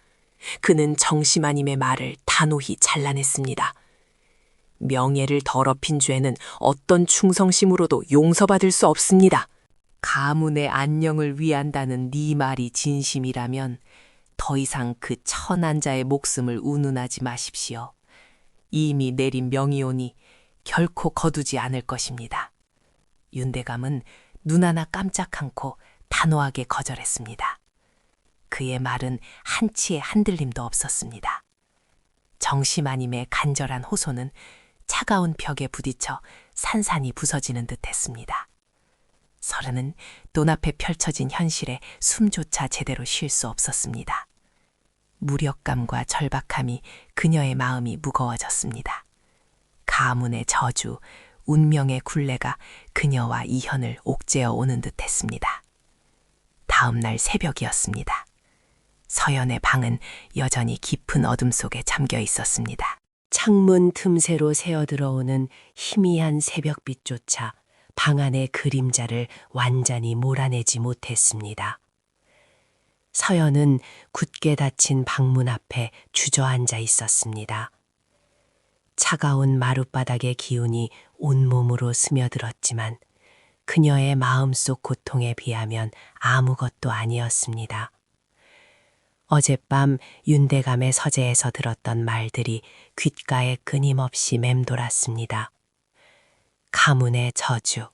그는 정시마님의 말을 단호히 잘라냈습니다. 명예를 더럽힌 죄는 어떤 충성심으로도 용서받을 수 없습니다. 가문의 안녕을 위한다는 네 말이 진심이라면 더 이상 그 천한자의 목숨을 운운하지 마십시오. 이미 내린 명이오니 결코 거두지 않을 것입니다. 윤대감은 눈 하나 깜짝 않고 단호하게 거절했습니다. 그의 말은 한치의 흔들림도 없었습니다. 정시마님의 간절한 호소는 차가운 벽에 부딪혀 산산이 부서지는 듯했습니다. 서른은 눈앞에 펼쳐진 현실에 숨조차 제대로 쉴 수 없었습니다. 무력감과 절박함이 그녀의 마음이 무거워졌습니다. 가문의 저주, 운명의 굴레가 그녀와 이현을 옥죄어 오는 듯했습니다. 다음 날 새벽이었습니다. 서연의 방은 여전히 깊은 어둠 속에 잠겨 있었습니다. 창문 틈새로 새어들어오는 희미한 새벽빛조차 방 안의 그림자를 완전히 몰아내지 못했습니다. 서연은 굳게 닫힌 방문 앞에 주저앉아 있었습니다. 차가운 마룻바닥의 기운이 온몸으로 스며들었지만 그녀의 마음속 고통에 비하면 아무것도 아니었습니다. 어젯밤 윤대감의 서재에서 들었던 말들이 귓가에 끊임없이 맴돌았습니다. 가문의 저주,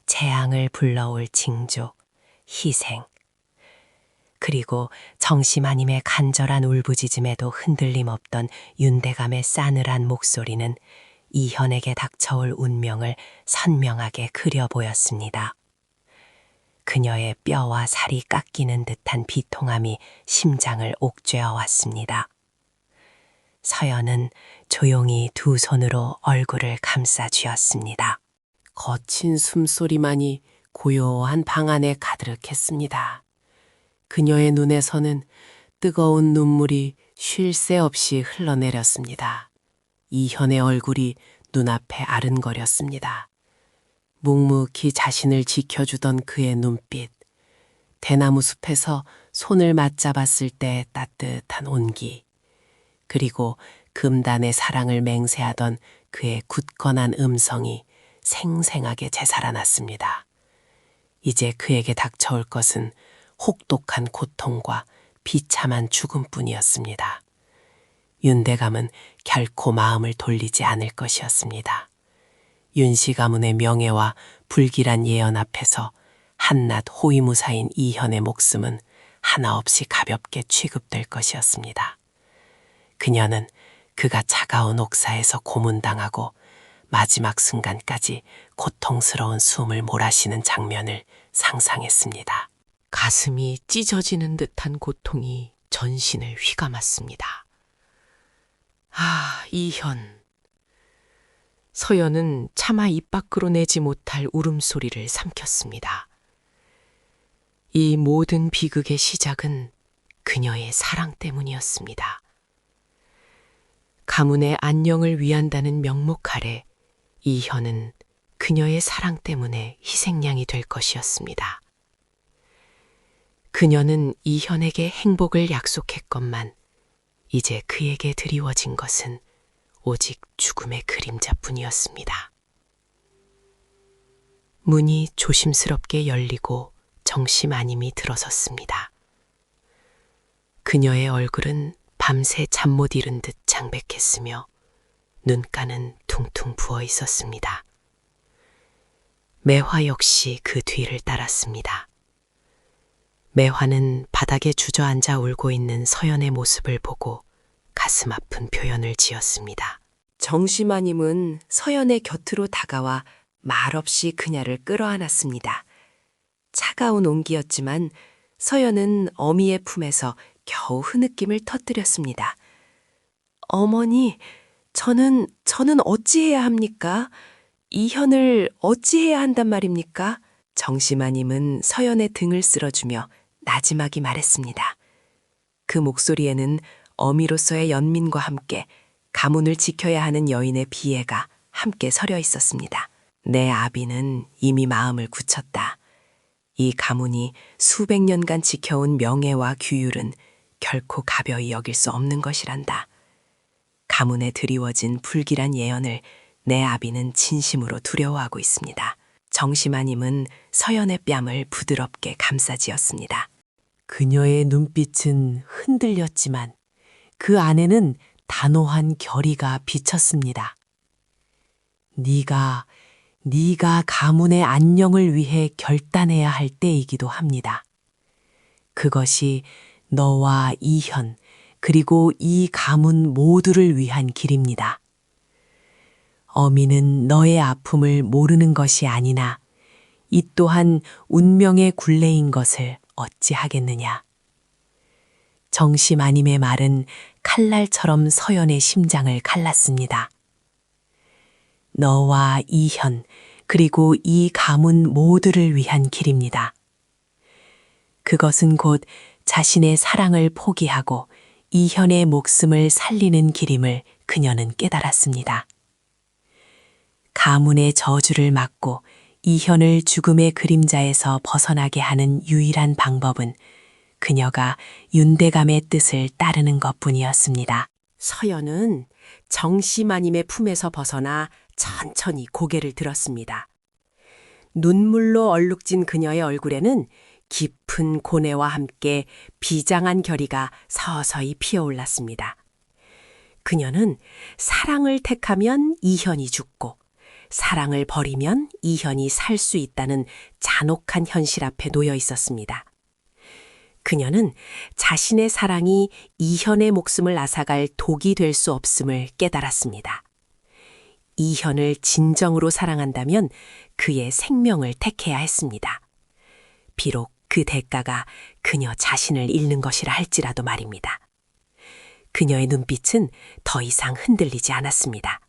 재앙을 불러올 징조, 희생, 그리고 정심아님의 간절한 울부짖음에도 흔들림 없던 윤대감의 싸늘한 목소리는 이현에게 닥쳐올 운명을 선명하게 그려 보였습니다. 그녀의 뼈와 살이 깎이는 듯한 비통함이 심장을 옥죄어 왔습니다. 서연은 조용히 두 손으로 얼굴을 감싸 쥐었습니다. 거친 숨소리만이 고요한 방 안에 가득했습니다. 그녀의 눈에서는 뜨거운 눈물이 쉴 새 없이 흘러내렸습니다. 이현의 얼굴이 눈앞에 아른거렸습니다. 묵묵히 자신을 지켜주던 그의 눈빛, 대나무 숲에서 손을 맞잡았을 때 따뜻한 온기, 그리고 금단의 사랑을 맹세하던 그의 굳건한 음성이 생생하게 되살아났습니다. 이제 그에게 닥쳐올 것은 혹독한 고통과 비참한 죽음뿐이었습니다. 윤대감은 결코 마음을 돌리지 않을 것이었습니다. 윤씨 가문의 명예와 불길한 예언 앞에서 한낱 호위무사인 이현의 목숨은 하나 없이 가볍게 취급될 것이었습니다. 그녀는 그가 차가운 옥사에서 고문당하고 마지막 순간까지 고통스러운 숨을 몰아쉬는 장면을 상상했습니다. 가슴이 찢어지는 듯한 고통이 전신을 휘감았습니다. 아, 이현. 서연은 차마 입 밖으로 내지 못할 울음소리를 삼켰습니다. 이 모든 비극의 시작은 그녀의 사랑 때문이었습니다. 가문의 안녕을 위한다는 명목 아래 이현은 그녀의 사랑 때문에 희생양이 될 것이었습니다. 그녀는 이현에게 행복을 약속했건만 이제 그에게 드리워진 것은 오직 죽음의 그림자뿐이었습니다. 문이 조심스럽게 열리고 정심아님이 들어섰습니다. 그녀의 얼굴은 밤새 잠 못 이룬 듯 창백했으며 눈가는 퉁퉁 부어 있었습니다. 매화 역시 그 뒤를 따랐습니다. 매화는 바닥에 주저앉아 울고 있는 서연의 모습을 보고 가슴 아픈 표현을 지었습니다. 정심아님은 서연의 곁으로 다가와 말없이 그녀를 끌어안았습니다. 차가운 온기였지만 서연은 어미의 품에서 겨우 흐느낌을 터뜨렸습니다. 어머니, 저는 어찌해야 합니까? 이현을 어찌해야 한단 말입니까? 정심아님은 서연의 등을 쓸어주며 나지막이 말했습니다. 그 목소리에는 어미로서의 연민과 함께 가문을 지켜야 하는 여인의 비애가 함께 서려 있었습니다. 내 아비는 이미 마음을 굳혔다. 이 가문이 수백 년간 지켜온 명예와 규율은 결코 가벼이 여길 수 없는 것이란다. 가문에 드리워진 불길한 예언을 내 아비는 진심으로 두려워하고 있습니다. 정심아님은 서연의 뺨을 부드럽게 감싸지었습니다. 그녀의 눈빛은 흔들렸지만 그 안에는 단호한 결의가 비쳤습니다. 네가 가문의 안녕을 위해 결단해야 할 때이기도 합니다. 그것이 너와 이현 그리고 이 가문 모두를 위한 길입니다. 어미는 너의 아픔을 모르는 것이 아니나 이 또한 운명의 굴레인 것을 어찌하겠느냐. 정심아님의 말은 칼날처럼 서연의 심장을 갈랐습니다. 너와 이현 그리고 이 가문 모두를 위한 길입니다. 그것은 곧 자신의 사랑을 포기하고 이현의 목숨을 살리는 길임을 그녀는 깨달았습니다. 가문의 저주를 막고 이현을 죽음의 그림자에서 벗어나게 하는 유일한 방법은 그녀가 윤대감의 뜻을 따르는 것뿐이었습니다. 서연은 정씨마님의 품에서 벗어나 천천히 고개를 들었습니다. 눈물로 얼룩진 그녀의 얼굴에는 깊은 고뇌와 함께 비장한 결의가 서서히 피어올랐습니다. 그녀는 사랑을 택하면 이현이 죽고 사랑을 버리면 이현이 살 수 있다는 잔혹한 현실 앞에 놓여 있었습니다. 그녀는 자신의 사랑이 이현의 목숨을 앗아갈 독이 될 수 없음을 깨달았습니다. 이현을 진정으로 사랑한다면 그의 생명을 택해야 했습니다. 비록 그 대가가 그녀 자신을 잃는 것이라 할지라도 말입니다. 그녀의 눈빛은 더 이상 흔들리지 않았습니다.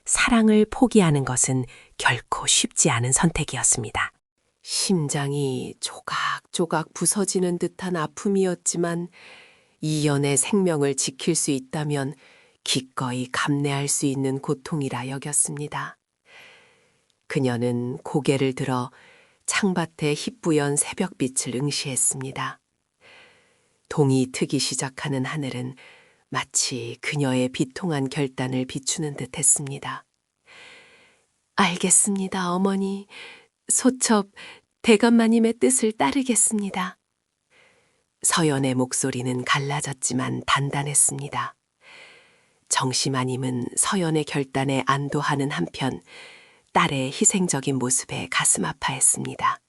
사랑을 포기하는 것은 결코 쉽지 않은 선택이었습니다. 심장이 조각조각 부서지는 듯한 아픔이었지만 이연의 생명을 지킬 수 있다면 기꺼이 감내할 수 있는 고통이라 여겼습니다. 그녀는 고개를 들어 창밭의 희뿌연 새벽빛을 응시했습니다. 동이 트기 시작하는 하늘은 마치 그녀의 비통한 결단을 비추는 듯 했습니다. 알겠습니다, 어머니. 소첩 대감마님의 뜻을 따르겠습니다. 서연의 목소리는 갈라졌지만 단단했습니다. 정씨마님은 서연의 결단에 안도하는 한편 딸의 희생적인 모습에 가슴 아파했습니다.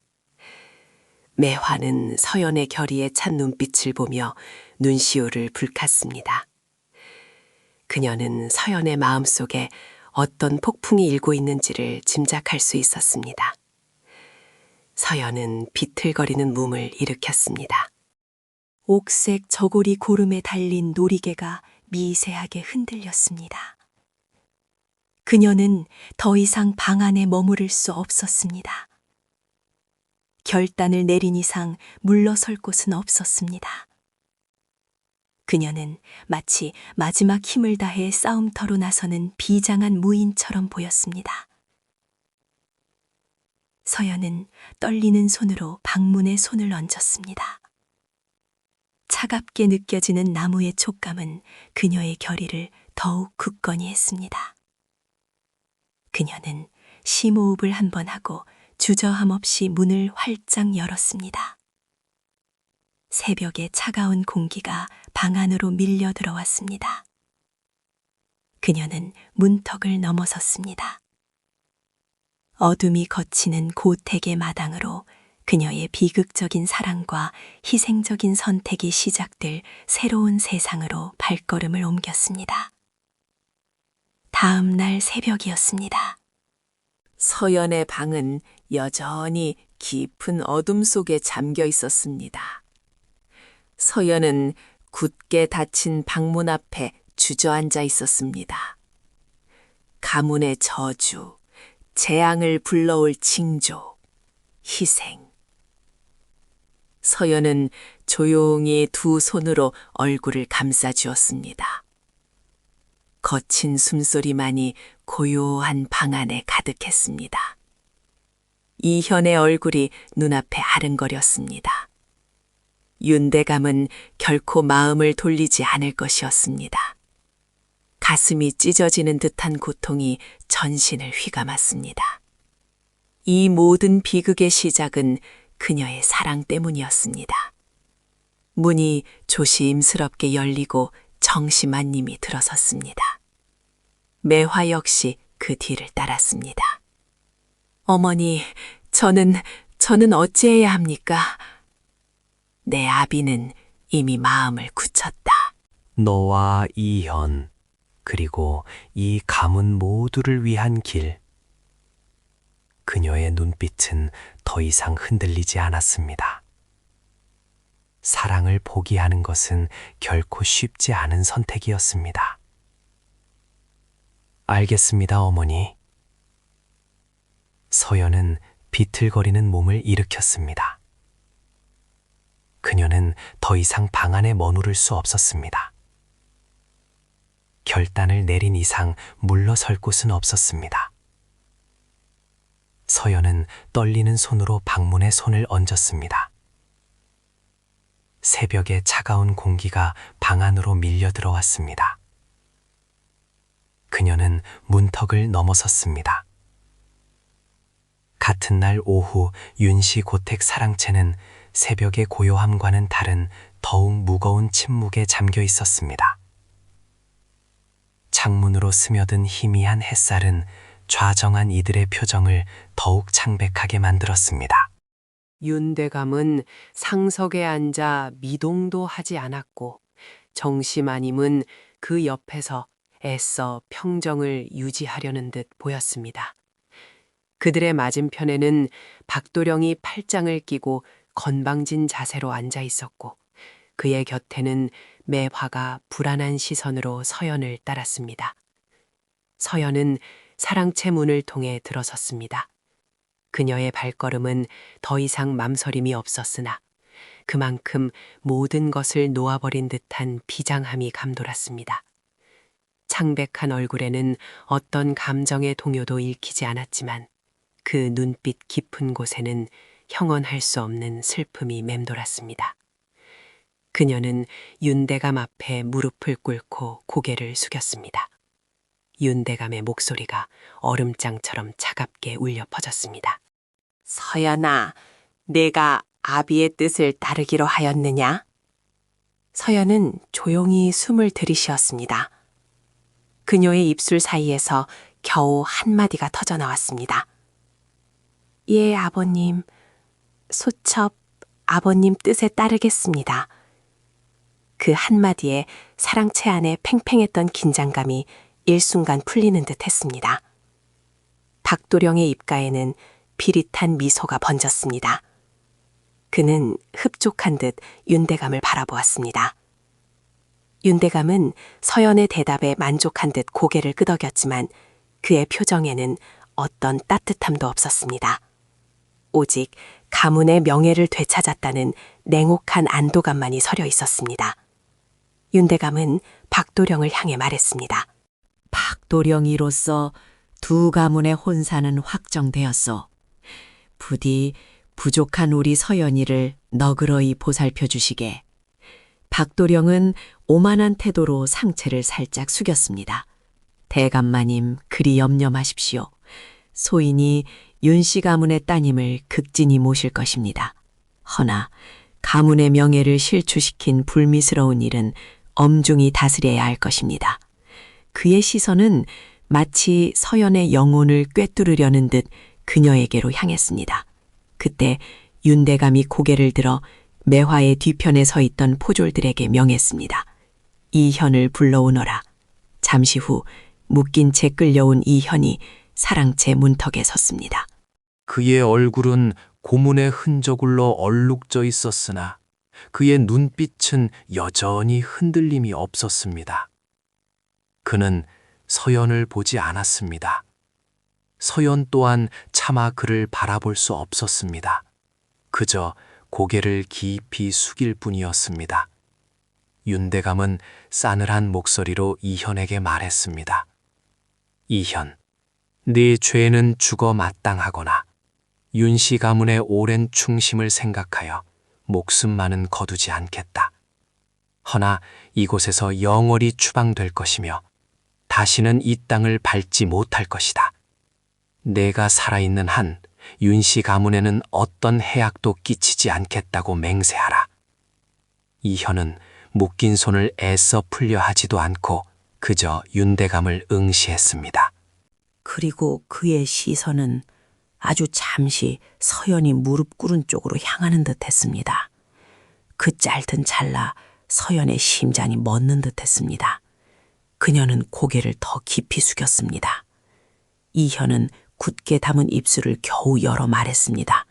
매화는 서연의 결의에 찬 눈빛을 보며 눈시울을 붉혔습니다. 그녀는 서연의 마음속에 어떤 폭풍이 일고 있는지를 짐작할 수 있었습니다. 서연은 비틀거리는 몸을 일으켰습니다. 옥색 저고리 고름에 달린 놀이개가 미세하게 흔들렸습니다. 그녀는 더 이상 방 안에 머무를 수 없었습니다. 결단을 내린 이상 물러설 곳은 없었습니다. 그녀는 마치 마지막 힘을 다해 싸움터로 나서는 비장한 무인처럼 보였습니다. 서연은 떨리는 손으로 방문에 손을 얹었습니다. 차갑게 느껴지는 나무의 촉감은 그녀의 결의를 더욱 굳건히 했습니다. 그녀는 심호흡을 한번 하고 주저함 없이 문을 활짝 열었습니다. 새벽의 차가운 공기가 방 안으로 밀려 들어왔습니다. 그녀는 문턱을 넘어섰습니다. 어둠이 걷히는 고택의 마당으로 그녀의 비극적인 사랑과 희생적인 선택이 시작될 새로운 세상으로 발걸음을 옮겼습니다. 다음 날 새벽이었습니다. 서연의 방은 여전히 깊은 어둠 속에 잠겨 있었습니다. 서연은 굳게 닫힌 방문 앞에 주저앉아 있었습니다. 가문의 저주, 재앙을 불러올 징조, 희생. 서연은 조용히 두 손으로 얼굴을 감싸주었습니다. 거친 숨소리만이 고요한 방 안에 가득했습니다. 이현의 얼굴이 눈앞에 아른거렸습니다. 윤대감은 결코 마음을 돌리지 않을 것이었습니다. 가슴이 찢어지는 듯한 고통이 전신을 휘감았습니다. 이 모든 비극의 시작은 그녀의 사랑 때문이었습니다. 문이 조심스럽게 열리고 정씨마님이 들어섰습니다. 매화 역시 그 뒤를 따랐습니다. 어머니, 저는 어찌해야 합니까? 내 아비는 이미 마음을 굳혔다. 너와 이현, 그리고 이 가문 모두를 위한 길. 그녀의 눈빛은 더 이상 흔들리지 않았습니다. 사랑을 포기하는 것은 결코 쉽지 않은 선택이었습니다. 알겠습니다, 어머니. 서연은 비틀거리는 몸을 일으켰습니다. 그녀는 더 이상 방 안에 머무를 수 없었습니다. 결단을 내린 이상 물러설 곳은 없었습니다. 서연은 떨리는 손으로 방문에 손을 얹었습니다. 새벽의 차가운 공기가 방 안으로 밀려 들어왔습니다. 그녀는 문턱을 넘어섰습니다. 같은 날 오후 윤씨 고택 사랑채는 새벽의 고요함과는 다른 더욱 무거운 침묵에 잠겨 있었습니다. 창문으로 스며든 희미한 햇살은 좌정한 이들의 표정을 더욱 창백하게 만들었습니다. 윤대감은 상석에 앉아 미동도 하지 않았고 정심아님은 그 옆에서 애써 평정을 유지하려는 듯 보였습니다. 그들의 맞은편에는 박도령이 팔짱을 끼고 건방진 자세로 앉아 있었고 그의 곁에는 매화가 불안한 시선으로 서연을 따랐습니다. 서연은 사랑채 문을 통해 들어섰습니다. 그녀의 발걸음은 더 이상 맘서림이 없었으나 그만큼 모든 것을 놓아버린 듯한 비장함이 감돌았습니다. 창백한 얼굴에는 어떤 감정의 동요도 읽히지 않았지만 그 눈빛 깊은 곳에는 형언할 수 없는 슬픔이 맴돌았습니다. 그녀는 윤대감 앞에 무릎을 꿇고 고개를 숙였습니다. 윤대감의 목소리가 얼음장처럼 차갑게 울려 퍼졌습니다. 서연아, 내가 아비의 뜻을 따르기로 하였느냐? 서연은 조용히 숨을 들이쉬었습니다. 그녀의 입술 사이에서 겨우 한마디가 터져나왔습니다. 예, 아버님. 소첩 아버님 뜻에 따르겠습니다. 그 한마디에 사랑채 안에 팽팽했던 긴장감이 일순간 풀리는 듯 했습니다. 박도령의 입가에는 비릿한 미소가 번졌습니다. 그는 흡족한 듯 윤대감을 바라보았습니다. 윤대감은 서연의 대답에 만족한 듯 고개를 끄덕였지만 그의 표정에는 어떤 따뜻함도 없었습니다. 오직 가문의 명예를 되찾았다는 냉혹한 안도감만이 서려 있었습니다. 윤대감은 박도령을 향해 말했습니다. 박도령이로서 두 가문의 혼사는 확정되었소. 부디 부족한 우리 서연이를 너그러이 보살펴 주시게. 박도령은 오만한 태도로 상체를 살짝 숙였습니다. 대감마님 그리 염려 마십시오. 소인이 윤씨 가문의 따님을 극진히 모실 것입니다. 허나 가문의 명예를 실추시킨 불미스러운 일은 엄중히 다스려야 할 것입니다. 그의 시선은 마치 서연의 영혼을 꿰뚫으려는 듯 그녀에게로 향했습니다. 그때 윤대감이 고개를 들어 매화의 뒤편에 서 있던 포졸들에게 명했습니다. 이현을 불러오너라. 잠시 후 묶인 채 끌려온 이현이 사랑채 문턱에 섰습니다. 그의 얼굴은 고문의 흔적울로 얼룩져 있었으나 그의 눈빛은 여전히 흔들림이 없었습니다. 그는 서연을 보지 않았습니다. 서연 또한 차마 그를 바라볼 수 없었습니다. 그저 고개를 깊이 숙일 뿐이었습니다. 윤대감은 싸늘한 목소리로 이현에게 말했습니다. 이현, 네 죄는 죽어 마땅하거나 윤씨 가문의 오랜 충심을 생각하여 목숨만은 거두지 않겠다. 허나 이곳에서 영원히 추방될 것이며 다시는 이 땅을 밟지 못할 것이다. 내가 살아있는 한 윤씨 가문에는 어떤 해악도 끼치지 않겠다고 맹세하라. 이현은 묶인 손을 애써 풀려 하지도 않고 그저 윤대감을 응시했습니다. 그리고 그의 시선은 아주 잠시 서연이 무릎 꿇은 쪽으로 향하는 듯 했습니다. 그 짧은 찰나 서연의 심장이 멎는 듯 했습니다. 그녀는 고개를 더 깊이 숙였습니다. 이현은 굳게 담은 입술을 겨우 열어 말했습니다.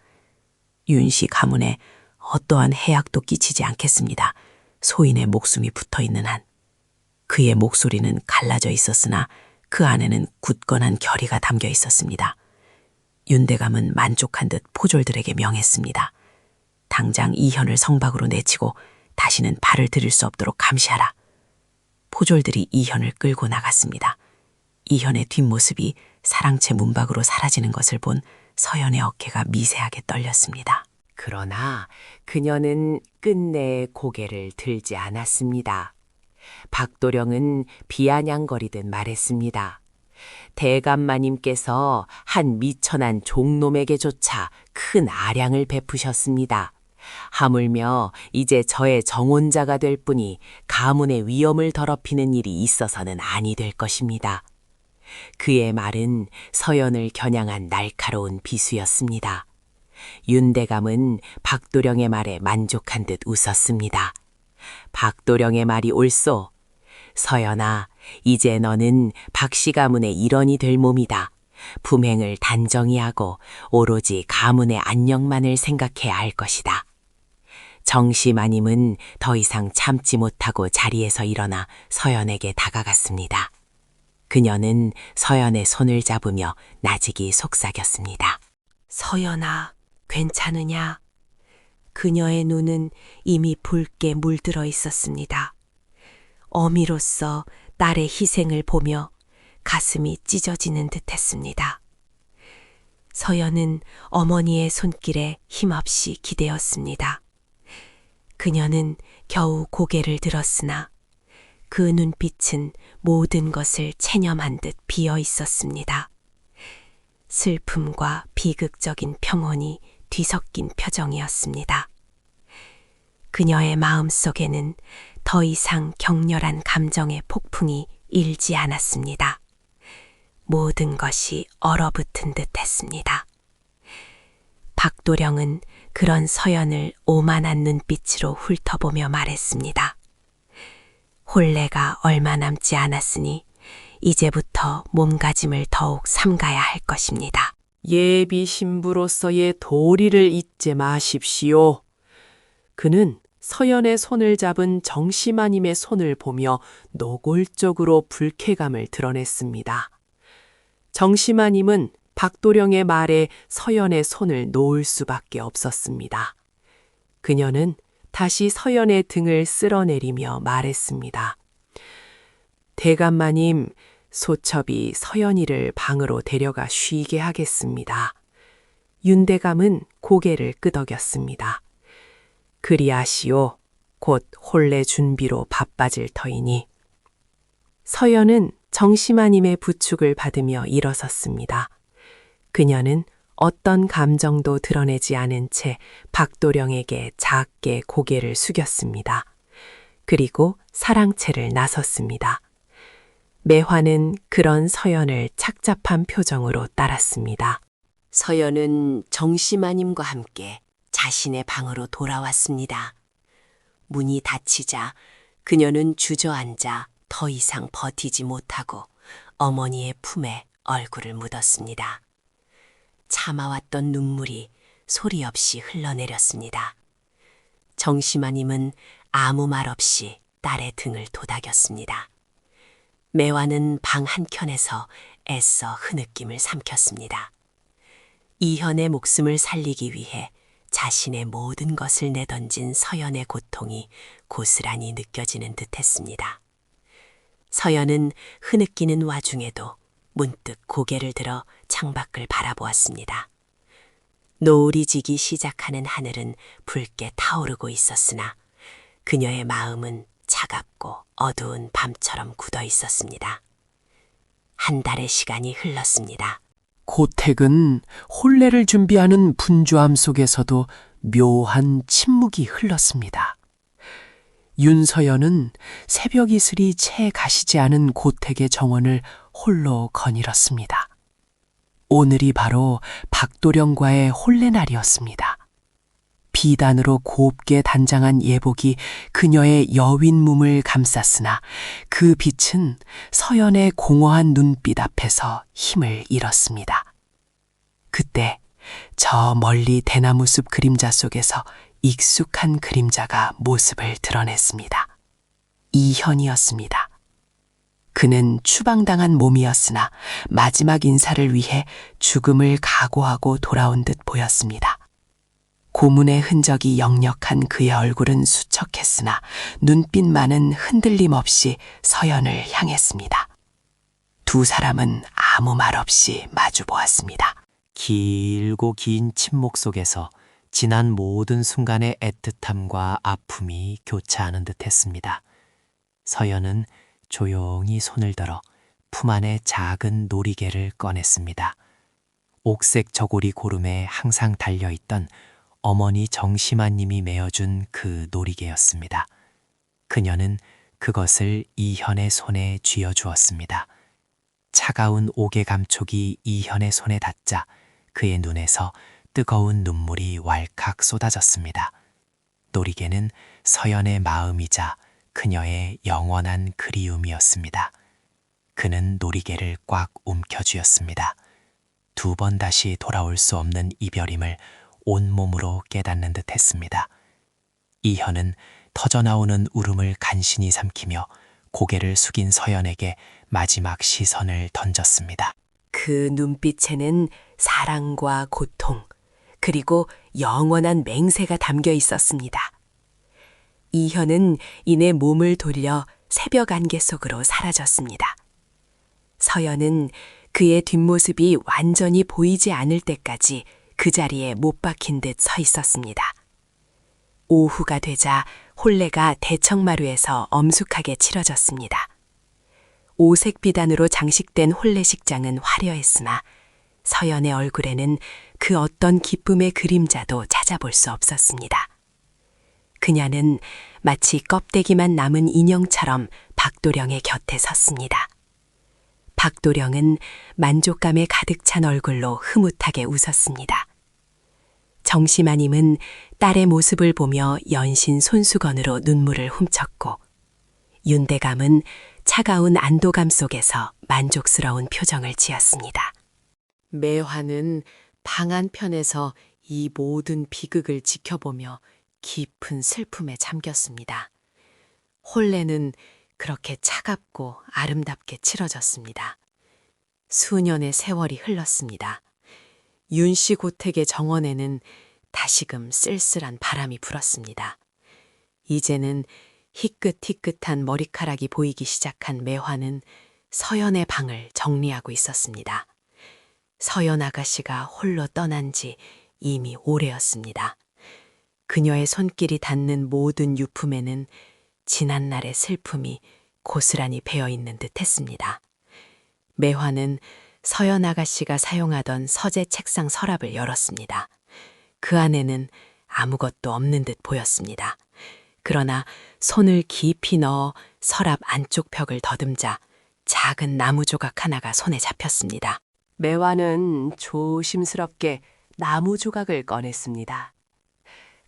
윤씨 가문에 어떠한 해악도 끼치지 않겠습니다. 소인의 목숨이 붙어있는 한. 그의 목소리는 갈라져 있었으나 그 안에는 굳건한 결의가 담겨 있었습니다. 윤대감은 만족한 듯 포졸들에게 명했습니다. 당장 이현을 성박으로 내치고 다시는 발을 들일 수 없도록 감시하라. 포졸들이 이현을 끌고 나갔습니다. 이현의 뒷모습이 사랑채 문밖으로 사라지는 것을 본 서연의 어깨가 미세하게 떨렸습니다. 그러나 그녀는 끝내 고개를 들지 않았습니다. 박도령은 비아냥거리듯 말했습니다. 대감마님께서 한 미천한 종놈에게조차 큰 아량을 베푸셨습니다. 하물며 이제 저의 정혼자가 될 뿐이 가문의 위엄을 더럽히는 일이 있어서는 아니 될 것입니다. 그의 말은 서연을 겨냥한 날카로운 비수였습니다. 윤대감은 박도령의 말에 만족한 듯 웃었습니다. 박도령의 말이 옳소. 서연아, 이제 너는 박씨 가문의 일원이 될 몸이다. 품행을 단정히 하고 오로지 가문의 안녕만을 생각해야 할 것이다. 정시마님은 더 이상 참지 못하고 자리에서 일어나 서연에게 다가갔습니다. 그녀는 서연의 손을 잡으며 나직이 속삭였습니다. 서연아, 괜찮으냐? 그녀의 눈은 이미 붉게 물들어 있었습니다. 어미로서 딸의 희생을 보며 가슴이 찢어지는 듯했습니다. 서연은 어머니의 손길에 힘없이 기대었습니다. 그녀는 겨우 고개를 들었으나 그 눈빛은 모든 것을 체념한 듯 비어 있었습니다. 슬픔과 비극적인 평온이 뒤섞인 표정이었습니다. 그녀의 마음 속에는 더 이상 격렬한 감정의 폭풍이 일지 않았습니다. 모든 것이 얼어붙은 듯 했습니다. 박도령은 그런 서연을 오만한 눈빛으로 훑어보며 말했습니다. 혼례가 얼마 남지 않았으니 이제부터 몸가짐을 더욱 삼가야 할 것입니다. 예비 신부로서의 도리를 잊지 마십시오. 그는 서연의 손을 잡은 정시마님의 손을 보며 노골적으로 불쾌감을 드러냈습니다. 정시마님은 박도령의 말에 서연의 손을 놓을 수밖에 없었습니다. 그녀는 다시 서연의 등을 쓸어내리며 말했습니다. 대감마님, 소첩이 서연이를 방으로 데려가 쉬게 하겠습니다. 윤대감은 고개를 끄덕였습니다. 그리하시오. 곧 혼례 준비로 바빠질 터이니. 서연은 정시마님의 부축을 받으며 일어섰습니다. 그녀는 어떤 감정도 드러내지 않은 채 박도령에게 작게 고개를 숙였습니다. 그리고 사랑채를 나섰습니다. 매화는 그런 서연을 착잡한 표정으로 따랐습니다. 서연은 정시마님과 함께 자신의 방으로 돌아왔습니다. 문이 닫히자 그녀는 주저앉아 더 이상 버티지 못하고 어머니의 품에 얼굴을 묻었습니다. 참아왔던 눈물이 소리 없이 흘러내렸습니다. 정시마님은 아무 말 없이 딸의 등을 도닥였습니다. 매화는 방 한켠에서 애써 흐느낌을 삼켰습니다. 이현의 목숨을 살리기 위해 자신의 모든 것을 내던진 서연의 고통이 고스란히 느껴지는 듯했습니다. 서연은 흐느끼는 와중에도 문득 고개를 들어 창밖을 바라보았습니다. 노을이 지기 시작하는 하늘은 붉게 타오르고 있었으나 그녀의 마음은 차갑고 어두운 밤처럼 굳어 있었습니다. 한 달의 시간이 흘렀습니다. 고택은 혼례를 준비하는 분주함 속에서도 묘한 침묵이 흘렀습니다. 윤서연은 새벽 이슬이 채 가시지 않은 고택의 정원을 홀로 거닐었습니다. 오늘이 바로 박도령과의 혼례 날이었습니다. 비단으로 곱게 단장한 예복이 그녀의 여윈 몸을 감쌌으나 그 빛은 서연의 공허한 눈빛 앞에서 힘을 잃었습니다. 그때 저 멀리 대나무숲 그림자 속에서 익숙한 그림자가 모습을 드러냈습니다. 이현이었습니다. 그는 추방당한 몸이었으나 마지막 인사를 위해 죽음을 각오하고 돌아온 듯 보였습니다. 고문의 흔적이 역력한 그의 얼굴은 수척했으나 눈빛만은 흔들림 없이 서연을 향했습니다. 두 사람은 아무 말 없이 마주 보았습니다. 길고 긴 침묵 속에서 지난 모든 순간의 애틋함과 아픔이 교차하는 듯했습니다. 서연은 조용히 손을 들어 품 안에 작은 놀이개를 꺼냈습니다. 옥색 저고리 고름에 항상 달려있던 어머니 정심아님이 메어준 그 놀이개였습니다. 그녀는 그것을 이현의 손에 쥐어주었습니다. 차가운 옥의 감촉이 이현의 손에 닿자 그의 눈에서 뜨거운 눈물이 왈칵 쏟아졌습니다. 놀이개는 서연의 마음이자 그녀의 영원한 그리움이었습니다. 그는 놀이개를 꽉 움켜쥐었습니다. 2번 다시 돌아올 수 없는 이별임을 온몸으로 깨닫는 듯 했습니다. 이현은 터져나오는 울음을 간신히 삼키며 고개를 숙인 서연에게 마지막 시선을 던졌습니다. 그 눈빛에는 사랑과 고통, 그리고 영원한 맹세가 담겨 있었습니다. 이현은 이내 몸을 돌려 새벽 안개 속으로 사라졌습니다. 서연은 그의 뒷모습이 완전히 보이지 않을 때까지 그 자리에 못 박힌 듯 서 있었습니다. 오후가 되자 혼례가 대청마루에서 엄숙하게 치러졌습니다. 오색 비단으로 장식된 혼례식장은 화려했으나 서연의 얼굴에는 그 어떤 기쁨의 그림자도 찾아볼 수 없었습니다. 그녀는 마치 껍데기만 남은 인형처럼 박도령의 곁에 섰습니다. 박도령은 만족감에 가득 찬 얼굴로 흐뭇하게 웃었습니다. 정심아님은 딸의 모습을 보며 연신 손수건으로 눈물을 훔쳤고 윤대감은 차가운 안도감 속에서 만족스러운 표정을 지었습니다. 매화는 방 한편에서 이 모든 비극을 지켜보며 깊은 슬픔에 잠겼습니다. 혼례는 그렇게 차갑고 아름답게 치러졌습니다. 수년의 세월이 흘렀습니다. 윤씨 고택의 정원에는 다시금 쓸쓸한 바람이 불었습니다. 이제는 희끗희끗한 머리카락이 보이기 시작한 매화는 서연의 방을 정리하고 있었습니다. 서연 아가씨가 홀로 떠난 지 이미 오래였습니다. 그녀의 손길이 닿는 모든 유품에는 지난날의 슬픔이 고스란히 배어있는 듯 했습니다. 매화는 서연 아가씨가 사용하던 서재 책상 서랍을 열었습니다. 그 안에는 아무것도 없는 듯 보였습니다. 그러나 손을 깊이 넣어 서랍 안쪽 벽을 더듬자 작은 나무 조각 하나가 손에 잡혔습니다. 매화는 조심스럽게 나무 조각을 꺼냈습니다.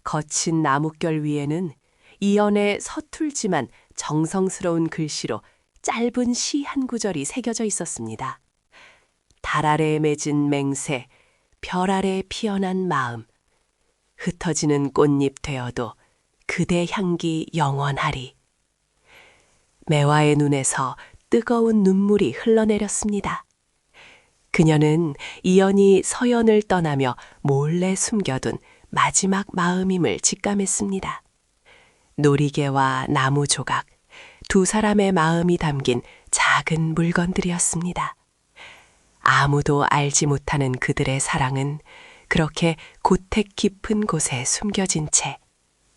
거친 나뭇결 위에는 이연의 서툴지만 정성스러운 글씨로 짧은 시 한 구절이 새겨져 있었습니다. 달 아래에 맺은 맹세, 별 아래 피어난 마음, 흩어지는 꽃잎 되어도 그대 향기 영원하리. 매화의 눈에서 뜨거운 눈물이 흘러내렸습니다. 그녀는 이연이 서연을 떠나며 몰래 숨겨둔 마지막 마음임을 직감했습니다. 놀이개와 나무 조각, 2 사람의 마음이 담긴 작은 물건들이었습니다. 아무도 알지 못하는 그들의 사랑은 그렇게 고택 깊은 곳에 숨겨진 채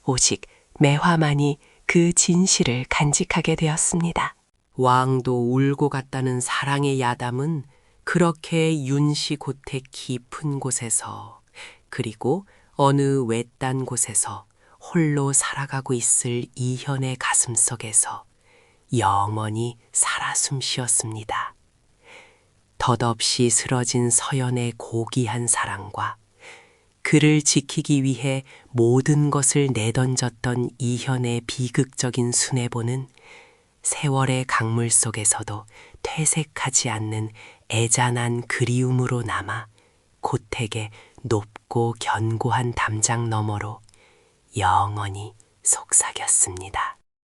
오직 매화만이 그 진실을 간직하게 되었습니다. 왕도 울고 갔다는 사랑의 야담은 그렇게 윤씨 고택 깊은 곳에서 그리고 어느 외딴 곳에서 홀로 살아가고 있을 이현의 가슴 속에서 영원히 살아 숨쉬었습니다. 덧없이 쓰러진 서연의 고귀한 사랑과 그를 지키기 위해 모든 것을 내던졌던 이현의 비극적인 순애보는 세월의 강물 속에서도 퇴색하지 않는 애잔한 그리움으로 남아 고택의 높고 견고한 담장 너머로 영원히 속삭였습니다.